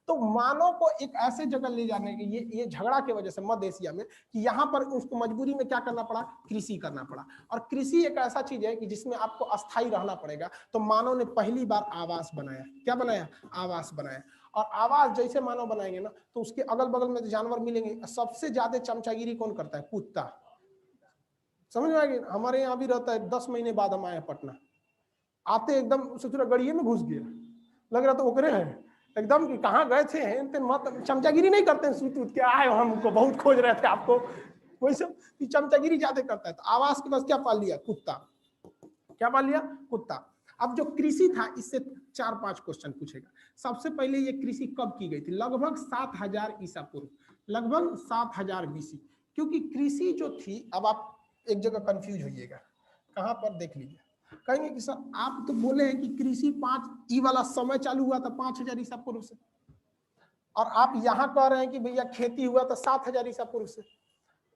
[SPEAKER 1] तो मानव को एक ऐसे जगह ले जाने के ये झगड़ा की वजह से मध्य एशिया में, कि यहाँ पर उसको मजबूरी में क्या करना पड़ा? कृषि करना पड़ा। और कृषि एक ऐसा चीज है कि जिसमें आपको अस्थायी रहना पड़ेगा। तो मानव ने पहली बार आवास बनाया। क्या बनाया? आवास बनाया। और आवाज जैसे मानव बनाएंगे ना तो उसके अगल बगल में जानवर मिलेंगे। सबसे ज्यादा चमचागिरी कौन करता है? कुत्ता। समझ में आएगी? हमारे यहाँ भी रहता है, 10 महीने बाद हम आए पटना, आते एकदम सोच गड़िए में घुस गया, लग रहा तो ओकरे है एकदम कि कहाँ गए थे, मत चमचागिरी नहीं करते हैं, सूत उत के आए हमको बहुत खोज रहे थे आपको, वही सब चमचागिरी ज्यादा करता है। तो आवाज के पास क्या पाल लिया? कुत्ता। क्या पाल लिया? कुत्ता। अब जो कृषि था इससे 4-5 क्वेश्चन पूछेगा। सबसे पहले ये कृषि कब की गई थी? लगभग 7000 ईसा पूर्व, लगभग 7000 BC। क्योंकि कृषि जो थी, अब आप एक जगह कंफ्यूज होइएगा, कहां पर देख लीजिए, कहेंगे कि सर आप तो बोले हैं कि कृषि 5 वाला समय चालू हुआ था 5000 ईसा पूर्व से, और आप यहां कह रहे हैं कि भैया खेती हुआ था 7000 ईसा पूर्व से।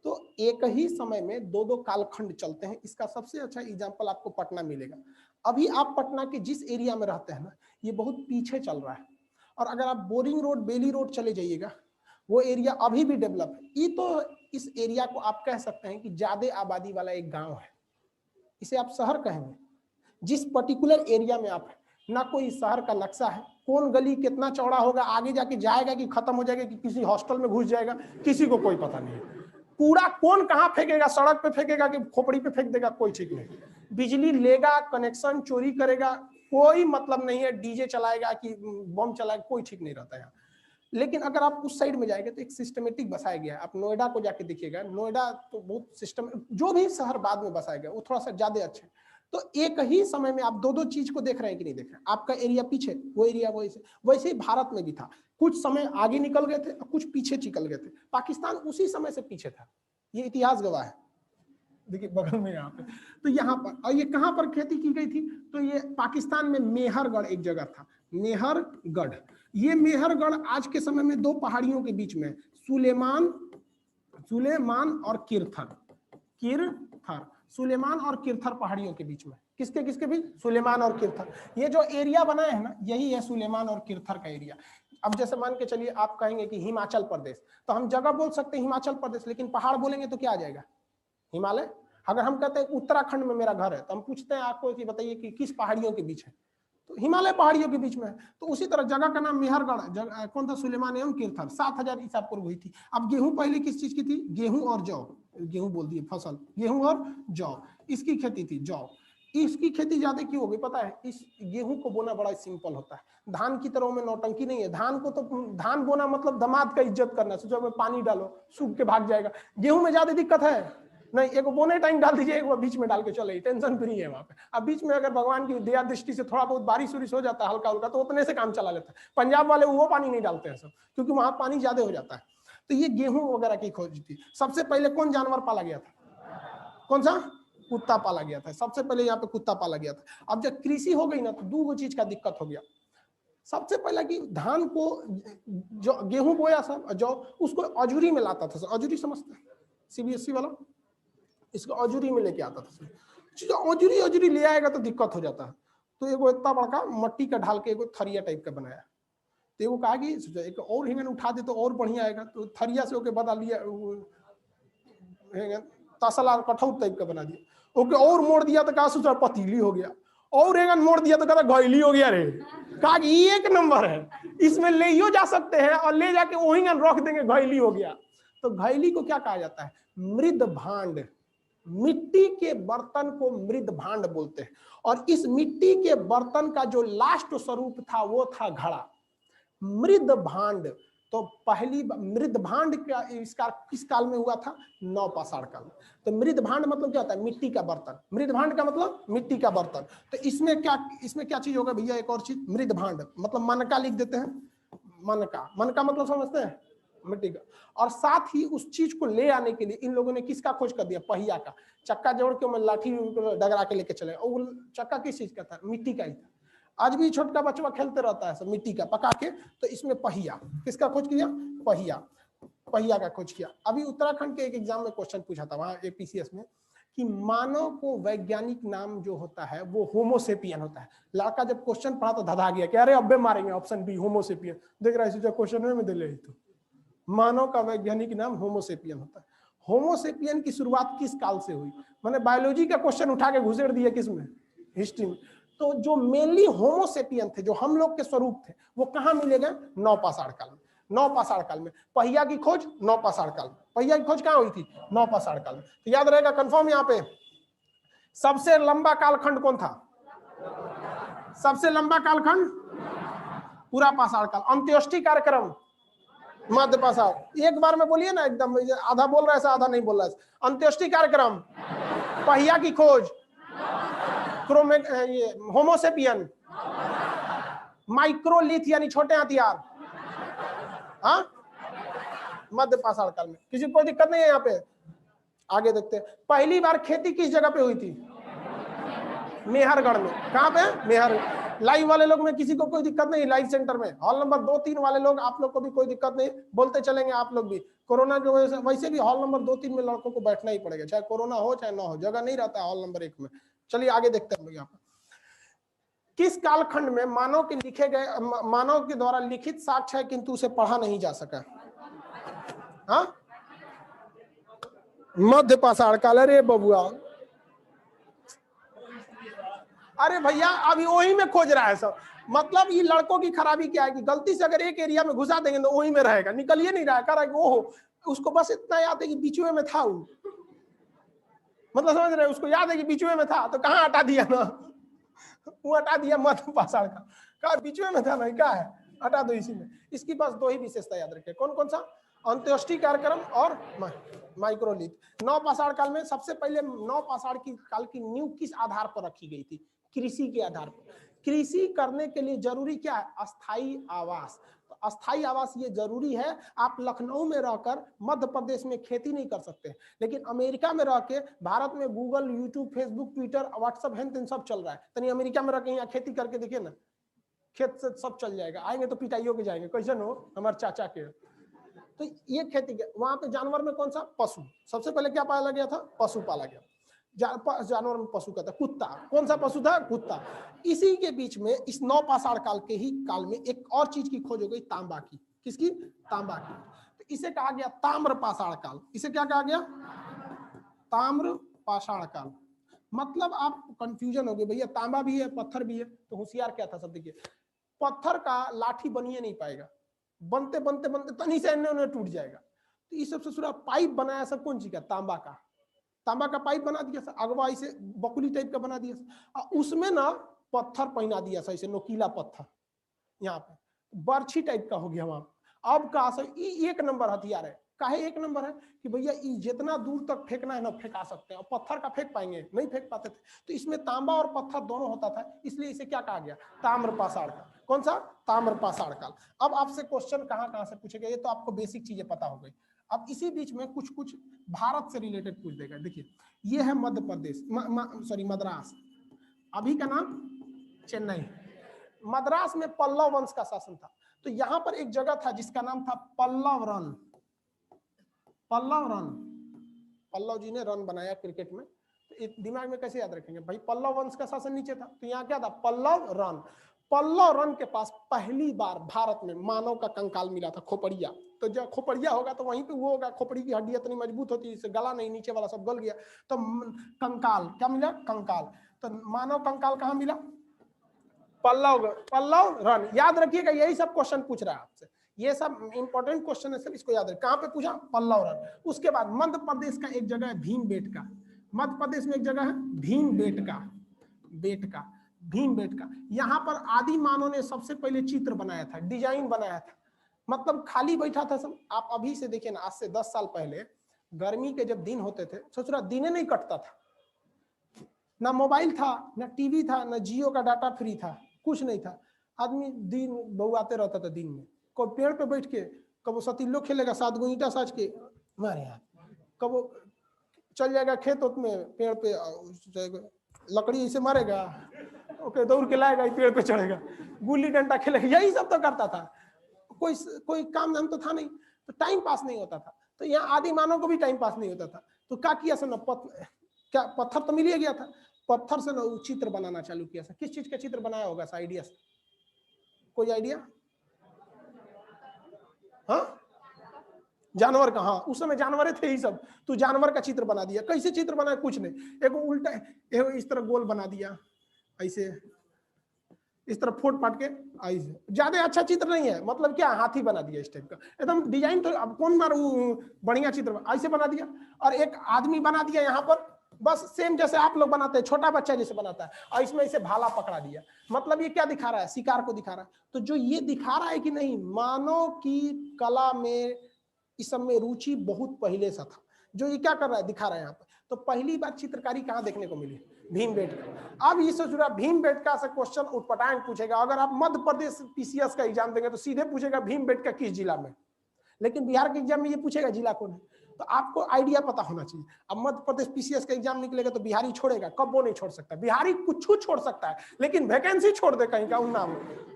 [SPEAKER 1] तो एक ही समय में दो दो कालखंड चलते हैं। इसका सबसे अच्छा एग्जांपल आपको पटना मिलेगा। अभी आप पटना के जिस एरिया में रहते हैं ना, ये बहुत पीछे चल रहा है, और अगर आप बोरिंग रोड, बेली रोड चले जाइएगा, वो एरिया अभी भी डेवलप है। ये तो इस एरिया को आप कह सकते हैं कि ज्यादा आबादी वाला एक गांव है, इसे आप शहर कहेंगे। जिस पर्टिकुलर एरिया में आप है, ना कोई शहर का नक्शा है, कौन गली कितना चौड़ा होगा, आगे जाके जाएगा कि खत्म हो जाएगा, कि किसी हॉस्टल में घुस जाएगा, किसी को कोई पता नहीं है। कूड़ा कौन कहां फेंकेगा, सड़क पे फेंकेगा कि खोपड़ी पे फेंक देगा, कोई ठीक नहीं। बिजली लेगा, कनेक्शन चोरी करेगा, कोई मतलब नहीं है। डीजे चलाएगा कि बम चलाएगा, कोई ठीक नहीं रहता है। लेकिन अगर आप उस साइड में जाएंगे तो एक सिस्टमेटिक बसाया गया है। आप नोएडा को जाके देखिएगा, नोएडा तो बहुत सिस्टम, जो भी शहर बाद में बसाया गया वो थोड़ा सा ज्यादा अच्छा है। तो एक ही समय में आप दो दो चीज को देख रहे हैं कि नहीं देख रहे हैं। आपका एरिया पीछे, वो एरिया वैसे ही भारत में भी था, कुछ समय आगे निकल गए थे, कुछ पीछे निकल गए थे। पाकिस्तान उसी समय से पीछे था, ये इतिहास गवाह है। देखिए बगल में यहाँ पे, तो यहाँ पर, और ये कहाँ पर खेती की गई थी? तो ये पाकिस्तान में मेहरगढ़ एक जगह था, मेहरगढ़। ये मेहरगढ़ आज के समय में 2 पहाड़ियों के बीच में, सुलेमान और किरथर, सुलेमान और किरथर पहाड़ियों के बीच में। किसके किसके बीच? सुलेमान और किरथर। ये जो एरिया बना है ना, यही है सुलेमान और किरथर का एरिया। अब जैसे मान के चलिए आप कहेंगे कि हिमाचल प्रदेश, तो हम जगह बोल सकते हैं हिमाचल प्रदेश, लेकिन पहाड़ बोलेंगे तो क्या आ जाएगा? हिमालय। अगर हम कहते हैं उत्तराखंड में मेरा घर है, तो हम पूछते हैं आपको कि बताइए कि किस पहाड़ियों के बीच है, तो हिमालय पहाड़ियों के बीच में है। तो उसी तरह जगह का नाम मेहरगढ़ कौन था? सुलेमान एवं किरथर। 7000 ईसा पूर्व हुई थी। अब गेहूं पहले किस चीज की थी? गेहूं और जौ, गेहूं बोल दिए फसल, गेहूं और जौ, इसकी खेती थी, जौ। इसकी खेती ज्यादा क्यों हो गई पता है? इस गेहूं को बोना बड़ा सिंपल होता है, धान की तरह में नौटंकी नहीं है। धान को तो धान बोना मतलब दामाद का इज्जत करना, सोचो में पानी डालो सूख के भाग जाएगा। गेहूं में ज्यादा दिक्कत है नहीं, एक बोने टाइम डाल दीजिए, एक बीच में डाल के चले, टेंशन फ्री है वहां पे। अब बीच में अगर भगवान की दया दृष्टि से थोड़ा बहुत बारिश उरिश हो जाता है हल्का हल्का, तो उतने से काम चला लेता है। पंजाब वाले वो पानी नहीं डालते हैं सब, क्योंकि वहां पानी ज्यादा हो जाता है। तो ये गेहूं वगैरह की खोज थी। सबसे पहले कौन जानवर पाला गया था? कौन सा? कुत्ता पाला गया था। सबसे पहले यहाँ पे कुत्ता पाला गया था। अब जब कृषि हो गई ना, तो 2 चीज का दिक्कत हो गया। सबसे पहला कि धान को, जो गेहूं बोया सब, जो उसको अजूरी में लाता था। अजूरी समझते हैं? CBSE वाला इसको अजूरी में लेके आता था। अजूरी ले आएगा तो दिक्कत हो जाता है। तो एगो इतना बड़का मट्टी का ढाल के एगो थरिया टाइप का बनाया। तो एगो कहा कि एक और हिंगन उठा दे तो और बढ़िया आएगा, तो थरिया से ओके बना लिया, तसला कठौत टाइप का बना दिया। ओके और मोड़ दिया तो कहा सोचा पतीली हो गया, और हिंगन मोड़ दिया तो कहा घैली हो गया रे। कहा कि एक नंबर है, इसमें ले जा सकते हैं और ले जाके वो हिंगन रख देंगे, घैली हो गया। तो घैली को क्या कहा जाता है? मृद भांड। मिट्टी के बर्तन को मृद भांड बोलते हैं। और इस मिट्टी के बर्तन का जो लास्ट स्वरूप था वो था घड़ा, मृद भांड। तो पहली मृद भांड का इसका किस काल में हुआ था? नवपाषाण काल में। तो मृद भांड मतलब क्या होता है? मिट्टी का बर्तन। मृद भांड का मतलब मिट्टी का बर्तन। तो इसमें क्या चीज होगा भैया? एक और चीज, मृद भांड मतलब मनका लिख देते हैं। मनका मतलब समझते हैं? मिट्टी का। और साथ ही उस चीज को ले आने के लिए इन लोगों ने किसका खोज कर दिया? पहिया का। चक्का जोड़ के लाठी डगरा के लेके चले, और चक्का किस चीज का था? मिट्टी का ही था। आज भी छोटका बच्चा खेलते रहता है सब मिट्टी का पका के। तो इसमें पहिया, किसका खोज किया? पहिया का खोज किया। अभी उत्तराखंड के एक एग्जाम में क्वेश्चन पूछा था वहां APCS में, कि मानव को वैज्ञानिक नाम जो होता है वो होमोसेपियन होता है। लड़का जब क्वेश्चन पढ़ा तो धधा गया कि अरे अब्बे मारेंगे, ऑप्शन बी होमोसेपियन। देख रहा है क्वेश्चन में दे ले, तो मानव का वैज्ञानिक नाम होमोसेपियन होता है। होमोसेपियन की शुरुआत किस काल से हुई? मैंने बायोलॉजी का क्वेश्चन उठा के घुसेड़ दिया किसमें? हिस्ट्री में। तो जो मेनली होमोसेपियन थे, जो हम लोग के स्वरूप थे, वो कहाँ मिले गए? नवपाषाण काल में। नवपाषाण काल में पहिया की खोज नवपाषाण काल में। पहिया की खोज कहाँ हुई थी? नवपाषाण काल में। तो याद रहेगा कंफर्म। यहाँ पे सबसे लंबा कालखंड कौन था? सबसे लंबा कालखंड पूरा पाषाण काल। अंत्येष्टि कार्यक्रम मध्य पाषाण। एक बार में बोलिए ना, एकदम आधा बोल रहा है, आधा नहीं बोल रहा है। अंत्येष्टि कार्यक्रम, पहिया की खोज, होमोसेपियन, माइक्रोलिथ यानी छोटे हथियार, हाँ, मध्य पाषाण काल में। किसी को कोई दिक्कत नहीं है यहाँ पे? आगे देखते हैं। पहली बार खेती किस जगह पे हुई थी? मेहरगढ़ में। कहाँ पे? मेहर। लाइव वाले लोग में किसी को कोई दिक्कत नहीं? लाइव सेंटर में हॉल नंबर 2-3 वाले लोग, आप लोग को भी कोई दिक्कत नहीं, बोलते चलेंगे आप लोग भी। कोरोना की वजह से वैसे भी हॉल नंबर 2-3 में लड़कों को बैठना ही पड़ेगा, चाहे कोरोना हो चाहे ना हो, जगह नहीं रहता है हॉल नंबर 1 में। चलिए आगे देखते हैं। यहाँ पर किस कालखंड में मानव के लिखे गए, मानव के द्वारा लिखित साक्ष्य है किंतु उसे पढ़ा नहीं जा सका? हाँ, मध्य पाषाण काल। अरे बबुआ, अरे भैया अभी वही में खोज रहा है सब। मतलब ये लड़कों की खराबी क्या है कि गलती से अगर एक एरिया में घुसा देंगे तो वही में रहेगा, निकलिए नहीं रहा है। कह रहा है कि ओहो, उसको बस इतना याद है कि बीचवे में था वो। मतलब समझ रहे, उसको याद है कि बीचवे में था, तो कहाँ हटा दिया ना, वो हटा दिया मध्य पाषाण का। कहा बीचवे में था ना, क्या है, हटा दो इसी में। इसकी बस 2 ही विशेषता याद रखे। कौन कौन सा? अंत्येष्टि कार्यक्रम और माइक्रोलिथ। नवपाषाण काल में सबसे पहले नवपाषाण की काल की नींव किस आधार पर रखी गई थी? कृषि के आधार पर। कृषि करने के लिए जरूरी क्या है? अस्थायी आवास। तो अस्थायी आवास ये जरूरी है। आप लखनऊ में रहकर मध्य प्रदेश में खेती नहीं कर सकते, लेकिन अमेरिका में रह के, भारत में Google, YouTube, Facebook, Twitter, WhatsApp है, सब चल रहा है। तनी अमेरिका में रह के यहाँ खेती करके देखिए ना, खेत से सब चल जाएगा। आएंगे तो पिटाइयों के जाएंगे, कैसे हो हमारे चाचा के। तो ये खेती के वहां पे जानवर में कौन सा? पशु। सबसे पहले क्या पाला गया था? पशु पाला गया। जानवर में पशु का था कुत्ता। कौन सा पशु था? कुत्ता। इसी के बीच में इस नवपाषाण काल के ही काल में एक और चीज की खोज हो गई, तांबा की। किसकी? तांबा की। तो इसे कहा गया ताम्र पाषाण काल। इसे क्या कहा गया? ताम्र पाषाण काल। मतलब आप कंफ्यूजन हो गए, भैया तांबा भी है पत्थर भी है, तो होशियार क्या था? सब देखिए, पत्थर का लाठी बनिए नहीं पाएगा, बनते बनते बनते तनी से इन्हें टूट जाएगा। तो इस सबसे पूरा पाइप बनाया सब कौन सी का? तांबा का। तांबा का पाइप बना दिया, अगवा इसे बकुली टाइप का बना दिया, उसमें ना पत्थर पहना दिया, ऐसे नोकीला पत्थर, यहाँ पे बर्छी टाइप का हो गया वहां। अब कहा सर एक नंबर हथियार है। काहे एक नंबर है? कि भैया जितना दूर तक फेंकना है ना फेंका सकते हैं, और पत्थर का फेंक पाएंगे? नहीं फेंक पाते थे। तो इसमें तांबा और पत्थर दोनों होता था, इसलिए इसे क्या कहा गया? ताम्र पाषाण काल। कौन सा? ताम्र पाषाण काल। अब आपसे क्वेश्चन कहाँ कहाँ से पूछेगा, ये तो आपको बेसिक चीजें पता हो गई। अब इसी बीच में कुछ कुछ भारत से रिलेटेड पूछ देगा। देखिए, ये है मध्य प्रदेश, सॉरी मद्रास, अभी का नाम चेन्नई। मद्रास में पल्लव वंश का शासन था। तो यहां पर एक जगह था जिसका नाम था पल्लव रन। पल्लव रन, पल्लव जी ने रन बनाया क्रिकेट में। तो दिमाग में कैसे याद रखेंगे भाई? पल्लव वंश का शासन नीचे था, तो यहाँ क्या था? पल्लव रन। पल्लव रन के पास पहली बार भारत में मानव का कंकाल मिला था, खोपड़िया। तो जब खोपड़िया होगा तो वहीं पे वो होगा, खोपड़ी की हड्डी इतनी मजबूत होती है, गला नहीं, नीचे वाला सब गल गया। तो कंकाल क्या मिला? कंकाल। तो मानव कंकाल कहाँ मिला? पल्लव रन। याद रखिएगा, यही सब क्वेश्चन पूछ रहा है आपसे, ये सब इंपॉर्टेंट क्वेश्चन है सर, इसको याद रखें। कहाँ पे पूछा? पल्लव रन। उसके बाद मध्य प्रदेश का एक जगह है भीमबेटका। मध्य प्रदेश में एक जगह है भीमबेटका, भीमबेटका। यहाँ पर आदि मानव ने सबसे पहले चित्र बनाया था, डिजाइन बनाया था। मतलब खाली बैठा था सब। आप अभी से देखिए ना, आज से 10 साल पहले गर्मी के जब दिन होते थे, सोच रहा दिन नहीं कटता था, ना मोबाइल था, ना टीवी था, ना जियो का डाटा फ्री था, कुछ नहीं था। आदमी दिन बउआते रहता था दिन में। कोई पेड़ पे बैठ के कब सतीलो खेलेगा, 7 गो ईंटा साज के मारे यहाँ, कब चल जाएगा खेत में, पेड़ पे लकड़ी ऐसे मारेगा, ओके दौड़ के लाएगा, पेड़ पे चढ़ेगा, गुल्ली डंडा खेलेगा, यही सब तो करता था। कोई काम धाम तो था नहीं, तो टाइम पास नहीं होता था। तो यहाँ आदि मानव को भी टाइम पास नहीं होता था। तो क्या किया सर? क्या पत्थर तो मिल गया था, पत्थर से ना चित्र बनाना चालू किया। किस चीज का चित्र बनाया होगा सा? आइडिया, कोई आइडिया? हाँ, जानवर का। हाँ, उस समय जानवर थे ही सब, तो जानवर का चित्र बना दिया। कैसे चित्र बनाया? कुछ नहीं, एक उल्टा, एक इस तरह गोल बना दिया, ऐसे इस तरह फोट पाट के आई से। ज्यादा अच्छा चित्र नहीं है, मतलब क्या हाथी बना दिया इस टाइप का एकदम डिजाइन। तो अब कौन मार बढ़िया चित्र ऐसे बना दिया, और एक आदमी बना दिया यहाँ पर, बस सेम जैसे आप लोग बनाते हैं, छोटा बच्चा जैसे बनाता है, और इसमें इसे भाला पकड़ा दिया। मतलब ये क्या दिखा रहा है, शिकार को दिखा रहा है। तो जो ये दिखा रहा है कि नहीं, मानव की कला में इस सब में रुचि बहुत पहले से था। जो ये क्या कर रहा है, दिखा रहा है यहाँ पर। तो पहली बार चित्रकारी कहाँ देखने को मिली, भीमबेटका। अब इससे जुड़ा भीमबेटका से क्वेश्चन उटपटांग पूछेगा। अगर आप मध्य प्रदेश पीसीएस का एग्जाम देंगे तो सीधे पूछेगा भीमबेटका किस जिला में, लेकिन बिहार के एग्जाम में ये पूछेगा जिला कौन है। तो आपको आइडिया पता होना चाहिए। अब मध्य प्रदेश पीसीएस का एग्जाम निकलेगा तो बिहारी छोड़ेगा, कब वो नहीं छोड़ सकता। बिहारी कुछ छोड़ सकता है, लेकिन वैकेंसी छोड़ दे कहीं का नाम,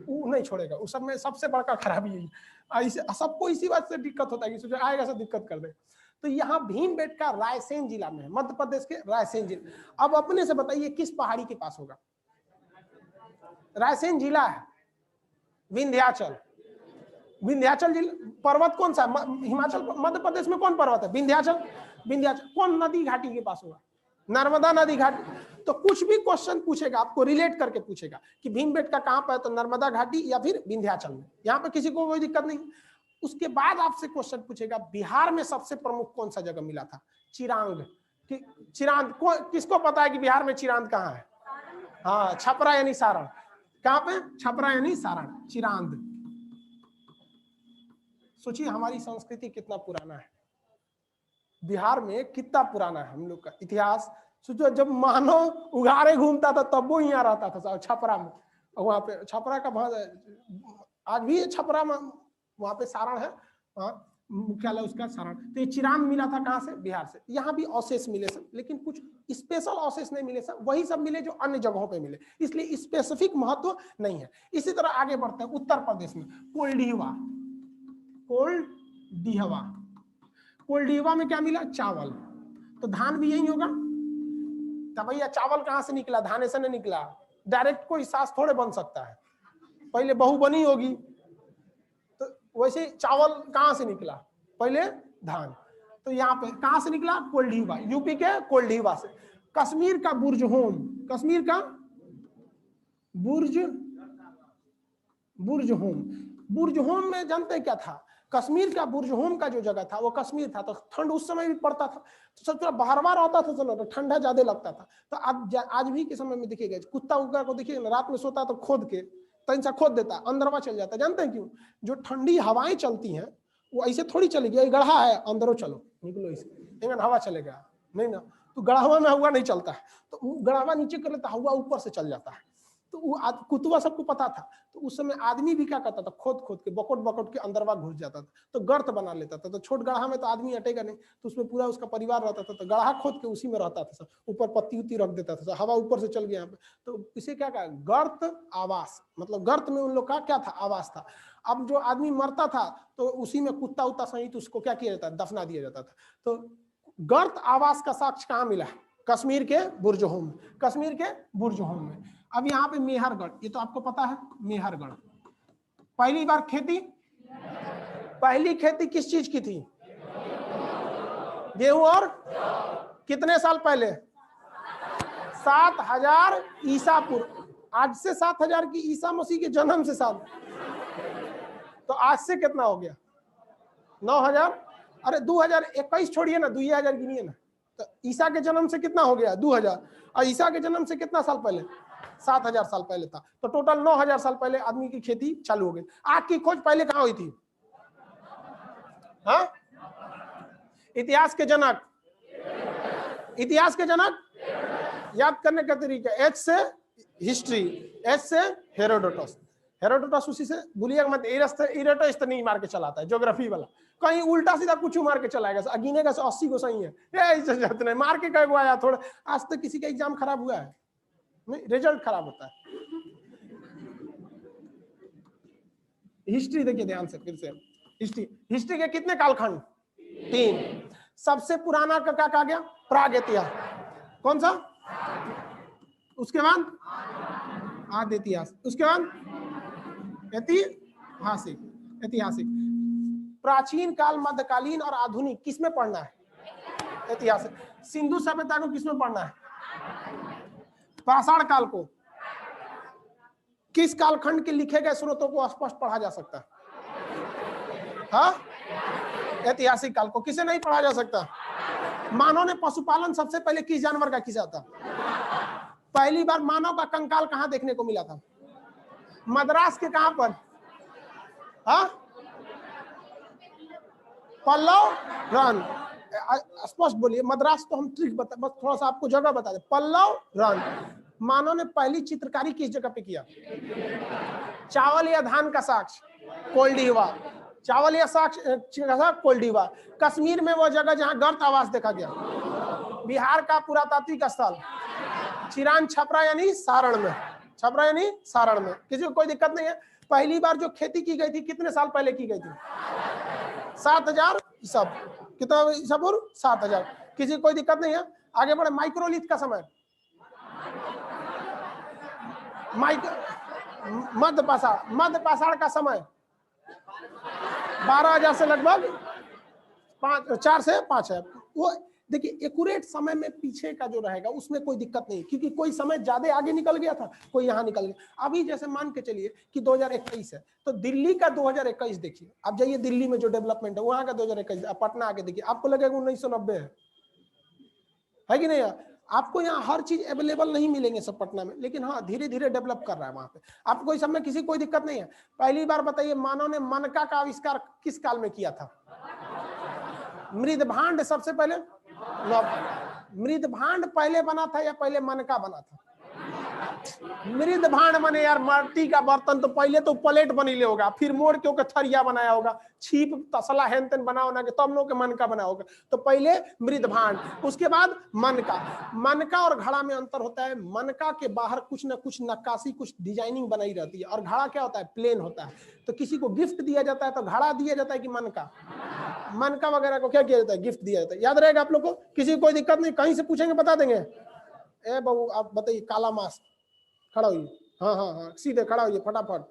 [SPEAKER 1] वो नहीं छोड़ेगा। उस सब में सबसे बड़का खराबी यही, सबको इसी बात से दिक्कत होता है कि सोचा आएगा सब दिक्कत कर दे। तो यहाँ भीमबेटका रायसेन जिला में है, मध्य प्रदेश के रायसेन जिला। अब अपने से बताइए किस पहाड़ी के पास होगा, रायसेन जिला है, विंध्याचल। विंध्याचल जिला पर्वत कौन सा, हिमाचल मध्य प्रदेश में कौन पर्वत है, विंध्याचल। विंध्याचल कौन नदी घाटी के पास होगा, नर्मदा नदी घाटी। तो कुछ भी क्वेश्चन पूछेगा आपको रिलेट करके पूछेगा कि भीमबेटका कहां पर है, तो नर्मदा घाटी या फिर विंध्याचल में। यहाँ पे किसी को कोई दिक्कत नहीं। उसके बाद आपसे क्वेश्चन पूछेगा बिहार में सबसे प्रमुख कौन सा जगह मिला था, चिरांद। चिरांद किसको पता है कि बिहार में चिरांद कहाँ है, हाँ छपरा यानी सारण। कहाँ पे, छपरा यानी सारण, चिरांद। सोचिए हमारी संस्कृति कितना पुराना है, बिहार में कितना पुराना है हम लोग का इतिहास। सोचो जब मानव उघाड़े घूमता था तब वो यहाँ रहता था छपरा में। वहां पे छपरा का आज भी छपरा में, वहां पे सारण है, वहाँ मुख्यालय उसका सारण। तो ये चिरांद मिला था कहाँ से, बिहार से। यहाँ भी अवशेष मिले सब, लेकिन कुछ स्पेशल अवशेष नहीं मिले सब, वही सब मिले जो अन्य जगहों पे मिले, इसलिए स्पेसिफिक महत्व नहीं है। इसी तरह आगे बढ़ते हैं उत्तर प्रदेश में कोल्डिहवा। कोल्डिहवा, कोल्डिहवा में क्या मिला, चावल। तो धान भी यही होगा। तो भैया चावल कहाँ से निकला, धान से नहीं निकला, डायरेक्ट कोई सास थोड़े बन सकता है, पहले बहू बनी होगी। तो वैसे चावल कहाँ से निकला, पहले धान। तो यहाँ पे कहाँ से निकला, कोल्डिहवा, यूपी के कोल्डिहवा से। कश्मीर का बुर्जहोम, कश्मीर का बुर्जहोम। बुर्जहोम में जानते क्या था, कश्मीर का बुर्जहोम का जो जगह था वो कश्मीर था। तो ठंड उस समय भी पड़ता था, तो सब थोड़ा बाहर रहता था, चलो तो ठंडा ज्यादा लगता था। तो आज भी के समय में देखिएगा, कुत्ता उगा को देखिएगा रात में सोता तो खोद के तन सा खोद देता, अंदरवा चल जाता। जानते हैं क्यों, जो ठंडी हवाएं चलती हैं वो ऐसे थोड़ी चलेगी, गढ़ा है अंदरों चलो निकलो इसे, लेकिन हवा चलेगा नहीं ना। तो गढ़ावा में हवा नहीं चलता है, तो गढ़ावा नीचे कर लेता, हवा ऊपर से चल जाता है। तो वो कुतुआ सबको पता था। तो उस समय आदमी भी क्या करता था, खोद खोद के बकोट बकोट के अंदरवा घुस जाता था, तो गर्त बना लेता था। तो छोट गढ़ा में तो आदमी अटेगा नहीं, तो उसमें पूरा उसका परिवार रहता था। तो गढ़ा खोद के उसी में रहता था, ऊपर पत्ती उत्ती रख देता था, हवा ऊपर से चल गया यहाँ पे। तो इसे क्या कहा, गर्त आवास। मतलब गर्त में उन लोग का क्या था, आवास था। अब जो आदमी मरता था तो उसी में कुत्ता उत्ता सहित उसको क्या किया जाता, दफना दिया जाता था। तो गर्त आवास का साक्ष्य कहाँ मिला, कश्मीर के बुर्जहोम, कश्मीर के बुर्जहोम में। अब यहाँ पे मेहरगढ़, ये तो आपको पता है, मेहरगढ़ पहली बार खेती, पहली खेती किस चीज की थी, गेहूं। और कितने साल पहले, 7000 ईसा पूर्व। आज से 7000 की ईसा मसीह के जन्म से साल, तो आज से कितना हो गया, 9000। अरे 2021 छोड़िए ना, 2000 गिनिए ना। तो ईसा के जन्म से कितना हो गया, 2000। और ईसा के जन्म से कितना साल पहले, 7000 साल पहले था। तो टोटल 9000 साल पहले आदमी की खेती चालू हो गई। आग की खोज पहले कहां हुई थी, हाँ? इतिहास के जनक, इतिहास के जनक याद करने का तरीका, एच से हिस्ट्री, एच से हेरोडोटस। हेरोडोटस उसी से भूलिएगा मत, इरेटस तो नहीं मार के चलाता है, ज्योग्राफी वाला कहीं उल्टा सीधा कुछ मार के चलाएगा, गिनेगा 80 को सही है, नहीं मार के कहीं आया थोड़ा। आज तक किसी का एग्जाम खराब हुआ है नहीं, रिजल्ट खराब होता है। हिस्ट्री देखिए ध्यान से फिर से, हिस्ट्री के कितने कालखंड, 3। सबसे पुराना का क्या कहा गया, प्राग इतिहास। कौन सा, उसके बाद आद्य इतिहास, उसके बाद ऐतिहासिक। ऐतिहासिक, प्राचीन काल, मध्यकालीन और आधुनिक किसमें पढ़ना है, ऐतिहासिक। सिंधु सभ्यता को किसमें पढ़ना है, पाषाण काल को। किस कालखंड के लिखे गए स्रोतों को स्पष्ट पढ़ा जा सकता है? हाँ, ऐतिहासिक काल को किसे नहीं पढ़ा जा सकता? मानव ने पशुपालन सबसे पहले किस जानवर का किया था? पहली बार मानव का कंकाल कहां देखने को मिला था? मद्रास के कहां पर? हाँ, पल्लव रन। स्पष्ट बोलिए, मद्रास तो हम ट्रिक बता, बस थोड़ा सा आपको जगह बता दे। पल्लव रन। मानव ने पहली चित्रकारी किस जगह पे किया? चावल या धान का साक्ष? कोल्डिवा। चावल या साक्ष कोल्डिवा। कश्मीर में वो जगह जहां गर्त आवास देखा गया? बिहार का पुरातात्विक स्थल? चिरान छपरा यानी सारण में। छपरा यानी सारण में। किसी को कोई दिक्कत नहीं है? पहली बार जो खेती की गई थी कितने साल पहले की गई थी? 7000 ईसा। कितना ईसा पूर्व? 7000। किसी को कोई दिक्कत नहीं है? आगे बढ़े। माइक्रोलिथ का समय? मध्य पाषाण। मध्य पाषाण का समय 12,000 से लगभग 4 से 5 है। वो देखिए एक्यूरेट समय में पीछे का जो रहेगा उसमें कोई दिक्कत नहीं, क्योंकि कोई समय ज्यादा आगे निकल गया था, कोई यहाँ निकल गया। अभी जैसे मान के चलिए कि 2021 है, तो दिल्ली का 2021 देखिए। आप जाइए दिल्ली में जो डेवलपमेंट है वहां का 2021, पटना आके देखिए, आपको लगेगा 1990 है कि नहीं? आपको यहाँ हर चीज अवेलेबल नहीं मिलेंगे सब पटना में, लेकिन हाँ धीरे धीरे डेवलप कर रहा है वहां पे। आपको कोई समय किसी कोई दिक्कत नहीं है। पहली बार बताइए मानव ने मनका का आविष्कार किस काल में किया था? मृद भांड सबसे पहले? मृद भांड पहले बना था या पहले मनका बना था? मृद भांड माने यार माटी का बर्तन, तो पहले तो प्लेट बनी होगा, फिर मोड़ के ओके थरिया बनाया होगा, छीप तसला हेन तेन बना होना के तब लोग के मनका बना होगा। तो पहले मृद भांड, उसके बाद मनका। मनका और घड़ा में अंतर होता है। मनका के बाहर कुछ ना कुछ नक्काशी, कुछ डिजाइनिंग बनाई रहती है, और घड़ा क्या होता है? प्लेन होता है। तो किसी को गिफ्ट दिया जाता है तो घड़ा दिया जाता है कि मनका? मनका वगैरह को क्या किया जाता है? गिफ्ट दिया जाता है। याद रहेगा आप लोग को? किसी को कोई दिक्कत नहीं, कहीं से पूछेंगे बता देंगे। ए बाबू आप बताइए, काला मास्क, खड़ा होइए। हाँ हाँ हाँ, सीधे खड़ा होइए फटाफट।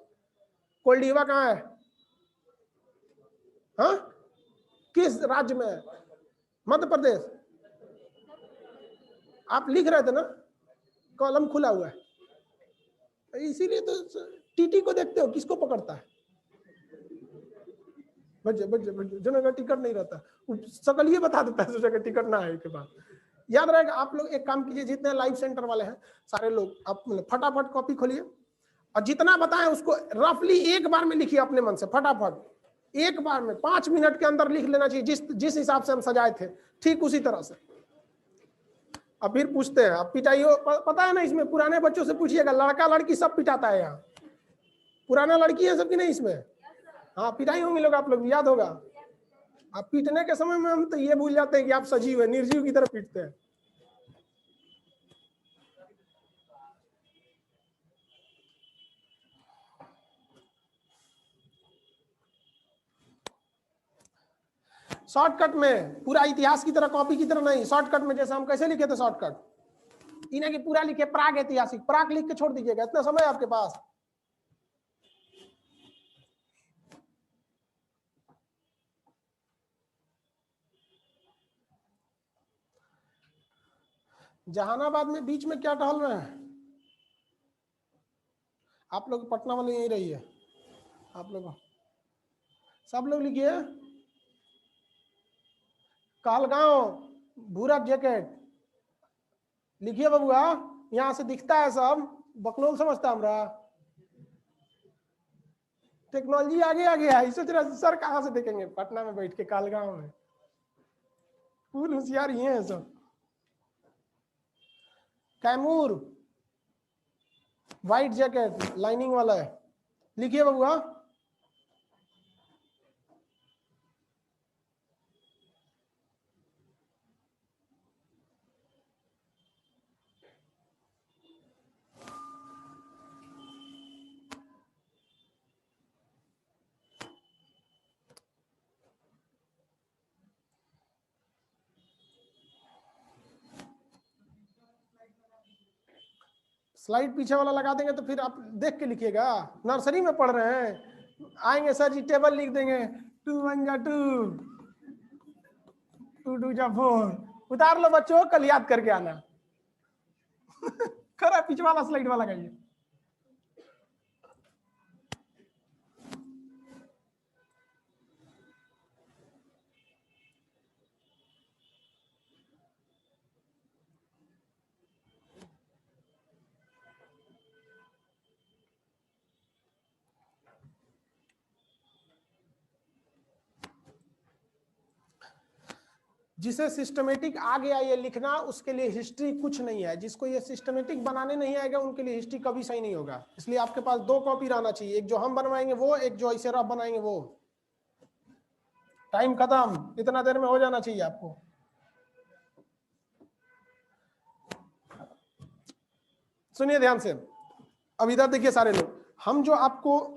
[SPEAKER 1] कोल्डिवा कहाँ है? हाँ, किस राज्य में है? मध्य प्रदेश। आप लिख रहे थे ना, कॉलम खुला हुआ है, इसीलिए तो टीटी को देखते हो किसको पकड़ता है। जनों का टिकट नहीं रहता, सकल ये बता देता है जगह टिकट ना है के बाद। याद रहेगा। आप लोग एक काम कीजिए, जितने लाइव सेंटर वाले हैं सारे लोग, आप फटाफट कॉपी खोलिए और जितना बताएं उसको रफली एक बार में लिखिए अपने मन से। फटाफट एक बार में 5 मिनट के अंदर लिख लेना चाहिए, जिस हिसाब से हम सजाए थे ठीक उसी तरह से। अब फिर पूछते हैं, अब पिटाई पता है ना इसमें? पुराने बच्चों से पूछिएगा, लड़का लड़की सब पिटाता है यहाँ। पुराना लड़की है सबकी नहीं इसमें? हाँ, पिटाई होंगे लोग, आप लोग याद होगा। आप पीटने के समय में हम तो ये भूल जाते हैं कि आप सजीव है, निर्जीव की तरह पीटते हैं। शॉर्टकट में, पूरा इतिहास की तरह कॉपी की तरह नहीं, शॉर्टकट में। जैसे हम कैसे लिखे थे शॉर्टकट, इन्हें की पूरा लिखे प्राग ऐतिहासिक, प्राग लिख के छोड़ दीजिएगा, इतना समय आपके पास। जहानाबाद में बीच में क्या टहल रहे हैं आप लोग? पटना वाले यहीं रहिए आप लोग, सब लोग लिखिए। कालगांव, भूरा जैकेट लिखिए बबुआ, यहाँ से दिखता है सब, बकलोल समझता हमरा। टेक्नोलॉजी आगे आ गया है, सोच रहा सर कहाँ से देखेंगे? पटना में बैठ के, कालगांव में। फुल होशियार ये है सब। कैमूर, व्हाइट जैकेट लाइनिंग वाला है, लिखिए बबुआ। स्लाइड पीछे वाला लगा देंगे तो फिर आप देख के लिखिएगा। नर्सरी में पढ़ रहे हैं, आएंगे सर जी टेबल लिख देंगे, 2 1 जा 2, 2 2 जा 4। उतार लो बच्चों, कल याद करके आना। खरा पीछे वाला स्लाइड वाला लगाइए। जिसे सिस्टमेटिक आ गया ये लिखना, उसके लिए हिस्ट्री कुछ नहीं है। जिसको ये सिस्टमेटिक बनाने नहीं आएगा उनके लिए हिस्ट्री कभी सही नहीं होगा। इसलिए आपके पास 2 कॉपी रहना चाहिए, एक जो हम बनवाएंगे वो, एक जो ऐसे रफ बनाएंगे वो। टाइम खत्म, इतना देर में हो जाना चाहिए आपको। सुनिए ध्यान से, अब इधर देखिए सारे लोग, हम जो आपको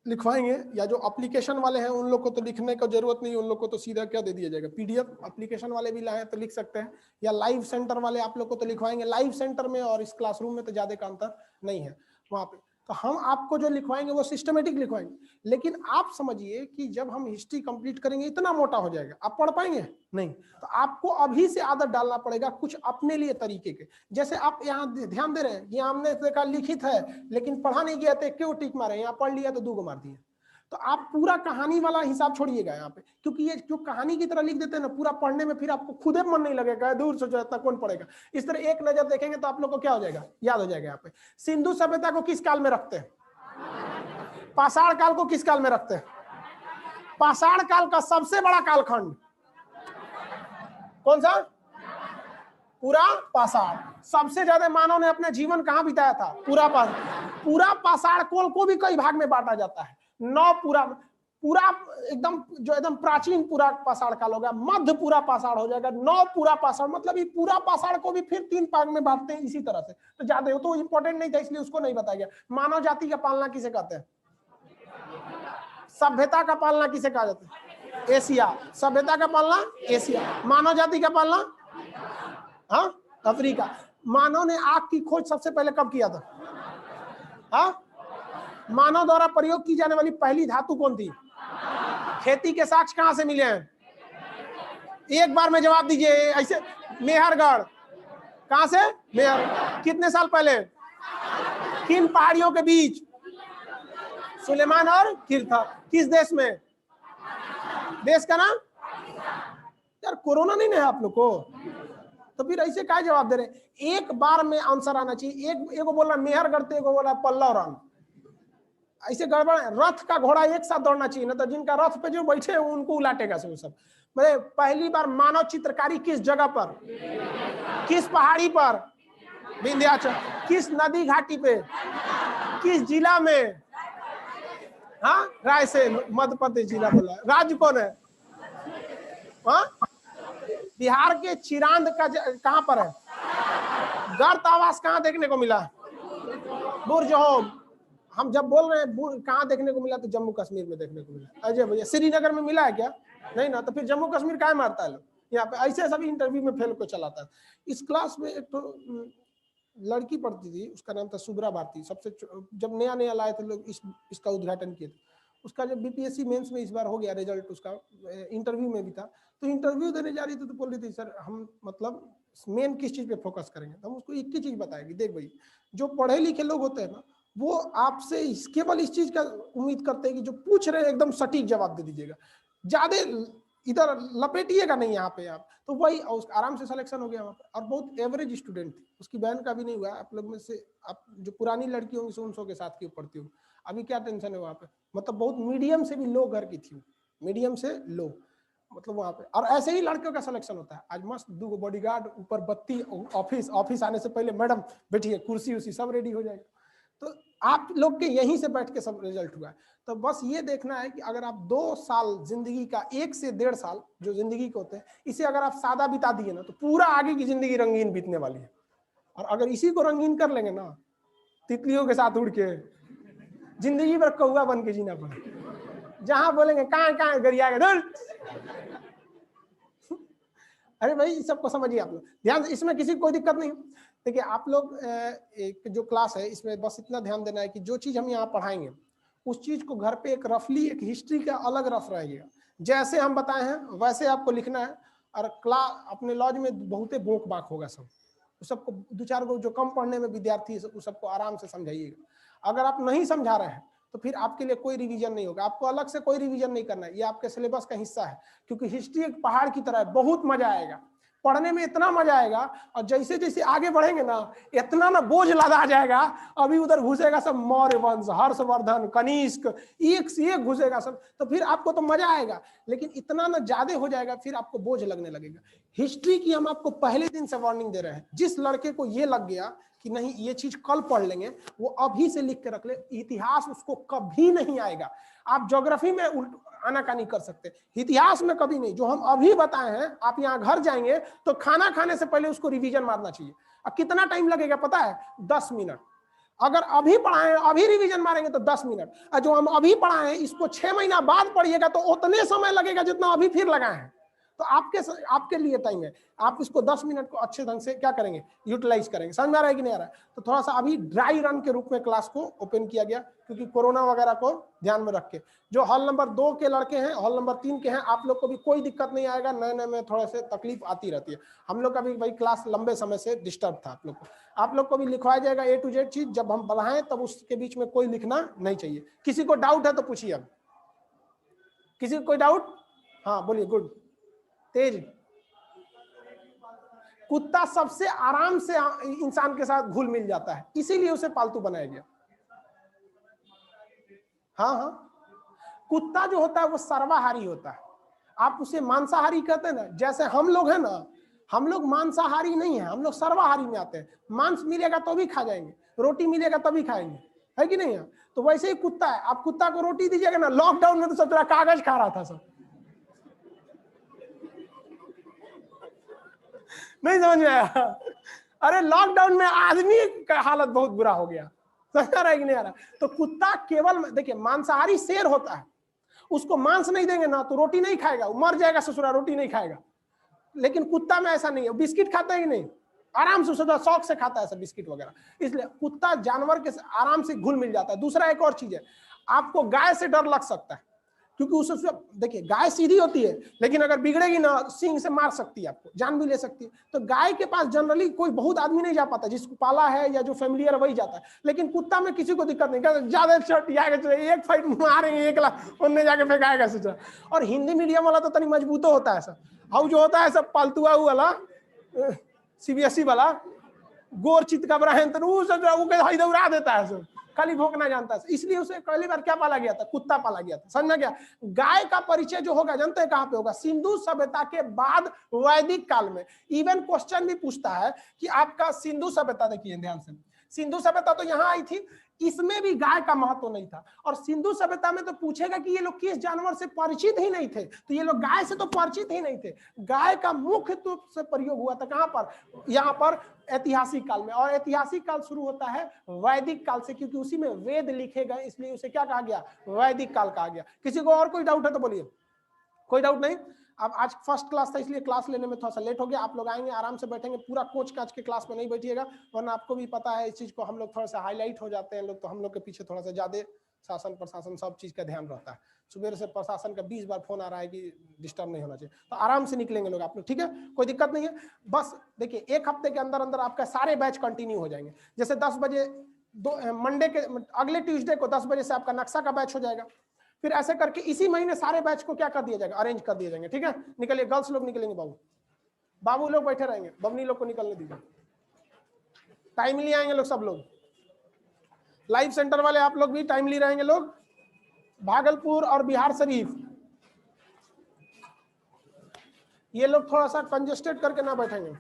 [SPEAKER 1] लिखवाएंगे या जो एप्लीकेशन वाले हैं उन लोग को तो लिखने का जरूरत नहीं, उन लोग को तो सीधा क्या दे दिया जाएगा, पीडीएफ। एप्लीकेशन वाले भी लाए तो लिख सकते हैं, या लाइव सेंटर वाले आप लोग को तो लिखवाएंगे। लाइव सेंटर में और इस क्लासरूम में तो ज्यादा का अंतर नहीं है वहां पे। तो हम आपको जो लिखवाएंगे वो सिस्टमेटिक लिखवाएंगे। लेकिन आप समझिए कि जब हम हिस्ट्री कंप्लीट करेंगे इतना मोटा हो जाएगा, आप पढ़ पाएंगे नहीं। तो आपको अभी से आदत डालना पड़ेगा कुछ अपने लिए तरीके के। जैसे आप यहाँ ध्यान दे रहे हैं कि हमने देखा लिखित है लेकिन पढ़ा नहीं गया तो क्यों टिक मारे, यहाँ पढ़ लिया तो 2 मार दिए। तो आप पूरा कहानी वाला हिसाब छोड़िएगा यहाँ पे, क्योंकि ये जो कहानी की तरह लिख देते हैं ना, पूरा पढ़ने में फिर आपको खुद मन नहीं लगेगा, दूर से इतना कौन पढ़ेगा। इस तरह एक नजर देखेंगे तो आप लोग को क्या हो जाएगा, याद हो जाएगा। यहाँ पे सिंधु सभ्यता को किस काल में रखते हैं, पाषाण काल को किस काल में रखते हैं। पाषाण काल का सबसे बड़ा कालखंड कौन सा, पूरा पाषाण। सबसे ज्यादा मानव ने अपना जीवन कहां बिताया था, पूरा पाषाण काल को भी कई भाग में बांटा जाता है। 9 पूरा एकदम जो एकदम प्राचीन पूरा पाषाण काल होगा, मध्य पूरा पाषाण हो जाएगा, 9 पूरा पाषाण, मतलब ये पूरा पाषाण को भी फिर 3 भाग में बांटते हैं इसी तरह से। तो ज्यादा हो तो इंपॉर्टेंट नहीं था इसलिए उसको नहीं बताया गया। मानव जाति का पालना किसे कहते हैं, सभ्यता का पालना किसे कहा जाता है, एशिया। सभ्यता का पालना एशिया, मानव जाति का पालना हाँ अफ्रीका। मानव ने आग की खोज सबसे पहले कब किया था, हाँ मानव द्वारा प्रयोग की जाने वाली पहली धातु कौन थी, खेती के साक्ष्य कहां से मिले हैं, एक बार में जवाब दीजिए ऐसे। मेहरगढ़, कहां से, मेहर। कितने साल पहले, किन पहाड़ियों के बीच, सुलेमान और किरथा। किस देश में, देश का नाम, यार कोरोना नहीं है आप लोग को, तो फिर ऐसे क्या जवाब दे रहे। एक बार में आंसर आना चाहिए। एक बोल रहा मेहरगढ़, एक बोल रहा पल्लव रंग, ऐसे गड़बड़। रथ का घोड़ा एक साथ दौड़ना चाहिए ना, तो जिनका रथ पे जो बैठे हैं उनको उलाटेगा सब। मतलब पहली बार मानव चित्रकारी किस जगह पर, किस पहाड़ी पर, विंध्याचल। किस नदी घाटी पे, किस जिला में, हाँ रायसेन, मध्य प्रदेश जिला बोला। राज्य कौन है, हाँ बिहार के चिरांद का कहां पर है, गर्त आवास कहां देखने को मिला, बुर्ज होम। हम जब बोल रहे हैं कहां देखने को मिला, तो जम्मू कश्मीर में देखने को मिला। अजय भैया श्रीनगर में मिला है क्या, नहीं ना, तो फिर जम्मू कश्मीर क्या मारता है लोग यहाँ पे। ऐसे सभी इंटरव्यू में फेल को चलाता है। इस क्लास में एक तो लड़की पढ़ती थी, उसका नाम था शुभ्रा भारती। सबसे जब नया नया लाए थे लोग इसका उद्घाटन किए थे। उसका जब बीपीएससी मेंस में इस बार हो गया रिजल्ट, उसका इंटरव्यू में भी था। तो इंटरव्यू देने जा रही थी तो बोल रही थी सर हम मतलब मेन किस चीज पे फोकस करेंगे। तो हम उसको एक ही चीज बताएगी, देख भाई जो पढ़े लिखे लोग होते हैं ना, वो आपसे केवल इस चीज का उम्मीद करते हैं कि जो पूछ रहे हैं एकदम सटीक जवाब दे दीजिएगा, ज्यादा इधर लपेटिएगा नहीं यहाँ पे आप। तो वही आराम से सिलेक्शन हो गया वहाँ पे। और बहुत एवरेज स्टूडेंट थी, उसकी बहन का भी नहीं हुआ। आप लोग में से आप जो पुरानी लड़की होंगी उन सौ के साथ क्यों पढ़ती हो, अभी क्या टेंशन है वहाँ पे। मतलब बहुत मीडियम से भी लो घर की थी, मीडियम से लो मतलब वहाँ पे। और ऐसे ही लड़कियों का सिलेक्शन होता है। आज मस्त 2 बॉडीगार्ड, ऊपर बत्ती, ऑफिस आने से पहले मैडम बैठिए, कुर्सी उसी सब रेडी हो जाएगा। तो आप लोग के यहीं से बैठ के सब रिजल्ट हुआ है। तो बस ये देखना है कि अगर आप 2 साल जिंदगी का, 1 से 1.5 साल जो जिंदगी के होते हैं, इसे अगर आप सादा बिता दिए ना, तो पूरा आगे की जिंदगी रंगीन बीतने वाली है। और अगर इसी को रंगीन कर लेंगे ना, तितलियों के साथ उड़ के जिंदगी भर कौवा बन के जीना पड़े। जहां बोलेंगे कहाँ गरिया गए। अरे भाई सबको समझिए आप लोग, ध्यान, इसमें किसी को कोई दिक्कत नहीं। देखिए आप लोग एक जो क्लास है इसमें बस इतना ध्यान देना है कि जो चीज हम यहाँ पढ़ाएंगे उस चीज को घर पे एक रफली, एक हिस्ट्री का अलग रफ रहेगा, जैसे हम बताए हैं वैसे आपको लिखना है। और क्लास अपने लॉज में बहुते बोक बाक होगा सब, तो सबको 2-4 गो जो कम पढ़ने में विद्यार्थी है सबको आराम से समझाइएगा। अगर आप नहीं समझा रहे हैं तो फिर आपके लिए कोई रिवीजन नहीं होगा, आपको अलग से कोई रिवीजन नहीं करना है, ये आपके सिलेबस का हिस्सा है। क्योंकि हिस्ट्री एक पहाड़ की तरह है, बहुत मजा आएगा। पढ़ने में इतना मजा आएगा, और जैसे जैसे आगे बढ़ेंगे ना इतना ना बोझ लदा जाएगा। अभी उधर घुसेगा सब मौर्य वंश, हर्षवर्धन, कनिष्क, एक से एक घुसेगा सब, तो फिर आपको तो मजा आएगा, लेकिन इतना ना ज्यादा हो जाएगा फिर आपको बोझ लगने लगेगा। हिस्ट्री की हम आपको पहले दिन से वार्निंग दे रहे हैं। जिस लड़के को ये लग गया कि नहीं ये चीज कल पढ़ लेंगे, वो अभी से लिख के रख ले, इतिहास उसको कभी नहीं आएगा। आप ज्योग्राफी में आनाकानी कर सकते, इतिहास में कभी नहीं। जो हम अभी बताए हैं, आप यहाँ घर जाएंगे तो खाना खाने से पहले उसको रिवीजन मारना चाहिए। और कितना टाइम लगेगा पता है? 10 मिनट। अगर अभी पढ़ाए अभी रिवीजन मारेंगे तो 10 मिनट, और जो हम अभी पढ़ाए हैं इसको 6 महीना बाद पढ़िएगा तो उतने समय लगेगा जितना अभी फिर लगाए हैं। तो आपके लिए टाइम है, आप इसको 10 मिनट को अच्छे ढंग से क्या करेंगे, यूटिलाइज करेंगे। समझ में आ रहा है कि नहीं आ रहा है? तो थोड़ा सा अभी ड्राई रन के रूप में क्लास को ओपन किया गया, क्योंकि कोरोना वगैरह को ध्यान में रख के। जो हॉल नंबर 2 के लड़के हैं, हॉल नंबर 3 के हैं, आप लोग को भी कोई दिक्कत नहीं आएगा। नए नए में थोड़ा से तकलीफ आती रहती है, हम लोग का भी भाई क्लास लंबे समय से डिस्टर्ब था। आप लोग को भी लिखवाया जाएगा A to Z चीज। जब हम बढ़ाएं तब उसके बीच में कोई लिखना नहीं चाहिए। किसी को डाउट है तो पूछिए। अब किसी को कोई डाउट? हाँ बोलिए। गुड। तेज। कुत्ता सबसे आराम से इंसान के साथ घुल मिल जाता है, इसीलिए उसे पालतू बनाया गया। हाँ, कुत्ता जो होता है वो सर्वाहारी होता है। आप उसे मांसाहारी कहते हैं ना, जैसे हम लोग हैं ना, हम लोग मांसाहारी नहीं है, हम लोग सर्वाहारी में आते हैं। मांस मिलेगा तो भी खा जाएंगे, रोटी मिलेगा तभी खाएंगे, है कि नहीं है? तो वैसे ही कुत्ता है। आप कुत्ता को रोटी दीजिएगा ना, लॉकडाउन में तो सब कागज खा रहा था सब, नहीं समझ में आया? अरे लॉकडाउन में आदमी का हालत बहुत बुरा हो गया। समझ आ रहा है कि नहीं आ रहा? तो कुत्ता केवल देखिए, मांसाहारी शेर होता है, उसको मांस नहीं देंगे ना तो रोटी नहीं खाएगा, वो मर जाएगा ससुरा, रोटी नहीं खाएगा। लेकिन कुत्ता में ऐसा नहीं है, बिस्किट खाता है कि नहीं, आराम से सदा शौक से खाता है सब बिस्किट वगैरह। इसलिए कुत्ता जानवर के आराम से घुल मिल जाता है। दूसरा एक और चीज है, आपको गाय से डर लग सकता है, क्योंकि उससे देखिए गाय सीधी होती है, लेकिन अगर बिगड़ेगी ना सींग से मार सकती है, आपको जान भी ले सकती है। तो गाय के पास जनरली कोई बहुत आदमी नहीं जा पाता, जिसको पाला है या जो फैमिलियर वही जाता है। लेकिन कुत्ता में किसी को दिक्कत नहीं, ज्यादा शर्ट एक फाइट मारेंगे 1 लाख उनने जाके फेंकाएगा सोचा। और हिंदी मीडियम वाला तो तनी मजबूत होता है सब, और जो होता है सब पालतुआ वाला CBSE वाला गोर चित का बड़ा उड़ा देता है सब, खाली भोंकना जानता है। इसलिए उसे पहली बार क्या पाला गया था? कुत्ता पाला गया था। समझना क्या? गाय का परिचय जो होगा जानते हैं कहां पे होगा? सिंधु सभ्यता के बाद वैदिक काल में। इवन क्वेश्चन भी पूछता है कि आपका सिंधु सभ्यता, देखिए ध्यान से, सिंधु सभ्यता तो यहां आई थी, इसमें भी गाय का महत्व नहीं था। और सिंधु सभ्यता में तो पूछेगा कि ये लोग किस जानवर से परिचित ही नहीं थे, तो ये लोग गाय से तो परिचित ही नहीं थे। गाय का मुख्य रूप से प्रयोग हुआ था कहां पर? यहाँ पर ऐतिहासिक काल में। और ऐतिहासिक काल शुरू होता है वैदिक काल से, क्योंकि उसी में वेद लिखे गए, इसलिए उसे क्या कहा गया? वैदिक काल कहा गया। किसी को और कोई डाउट है तो बोलिए। कोई डाउट नहीं? अब आज फर्स्ट क्लास था इसलिए क्लास लेने में थोड़ा सा लेट हो गया। आप लोग आएंगे आराम से बैठेंगे, पूरा कोच काच के क्लास में नहीं बैठिएगा, वरना आपको भी पता है इस चीज को हम लोग थोड़ा सा हाईलाइट हो जाते हैं लोग, तो हम लोग के पीछे थोड़ा सा ज्यादा शासन प्रशासन सब चीज का ध्यान रहता है। सुबह से प्रशासन का 20 बार फोन आ रहा है कि डिस्टर्ब नहीं होना चाहिए, तो आराम से निकलेंगे लोग आप लोग, ठीक है? कोई दिक्कत नहीं है। बस देखिए 1 हफ्ते के अंदर अंदर आपका सारे बैच कंटिन्यू हो जाएंगे। जैसे 10 बजे मंडे के अगले ट्यूसडे को 10 बजे से आपका नक्शा का बैच हो जाएगा। फिर ऐसे करके इसी महीने सारे बैच को क्या कर दिया जाएगा? अरेंज कर दिए जाएंगे, ठीक है? निकलिए, गर्ल्स लोग निकलेंगे, बाबू लोग बैठे रहेंगे, बबनी लोग को निकलने दीजिए। टाइमली आएंगे लोग, सब लोग। लाइव सेंटर वाले आप लोग भी टाइमली रहेंगे लोग। भागलपुर और बिहार शरीफ ये लोग थोड़ा सा कंजेस्टेड करके ना बैठेंगे।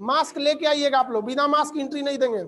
[SPEAKER 1] मास्क लेके आइएगा आप लोग, बिना मास्क एंट्री नहीं देंगे।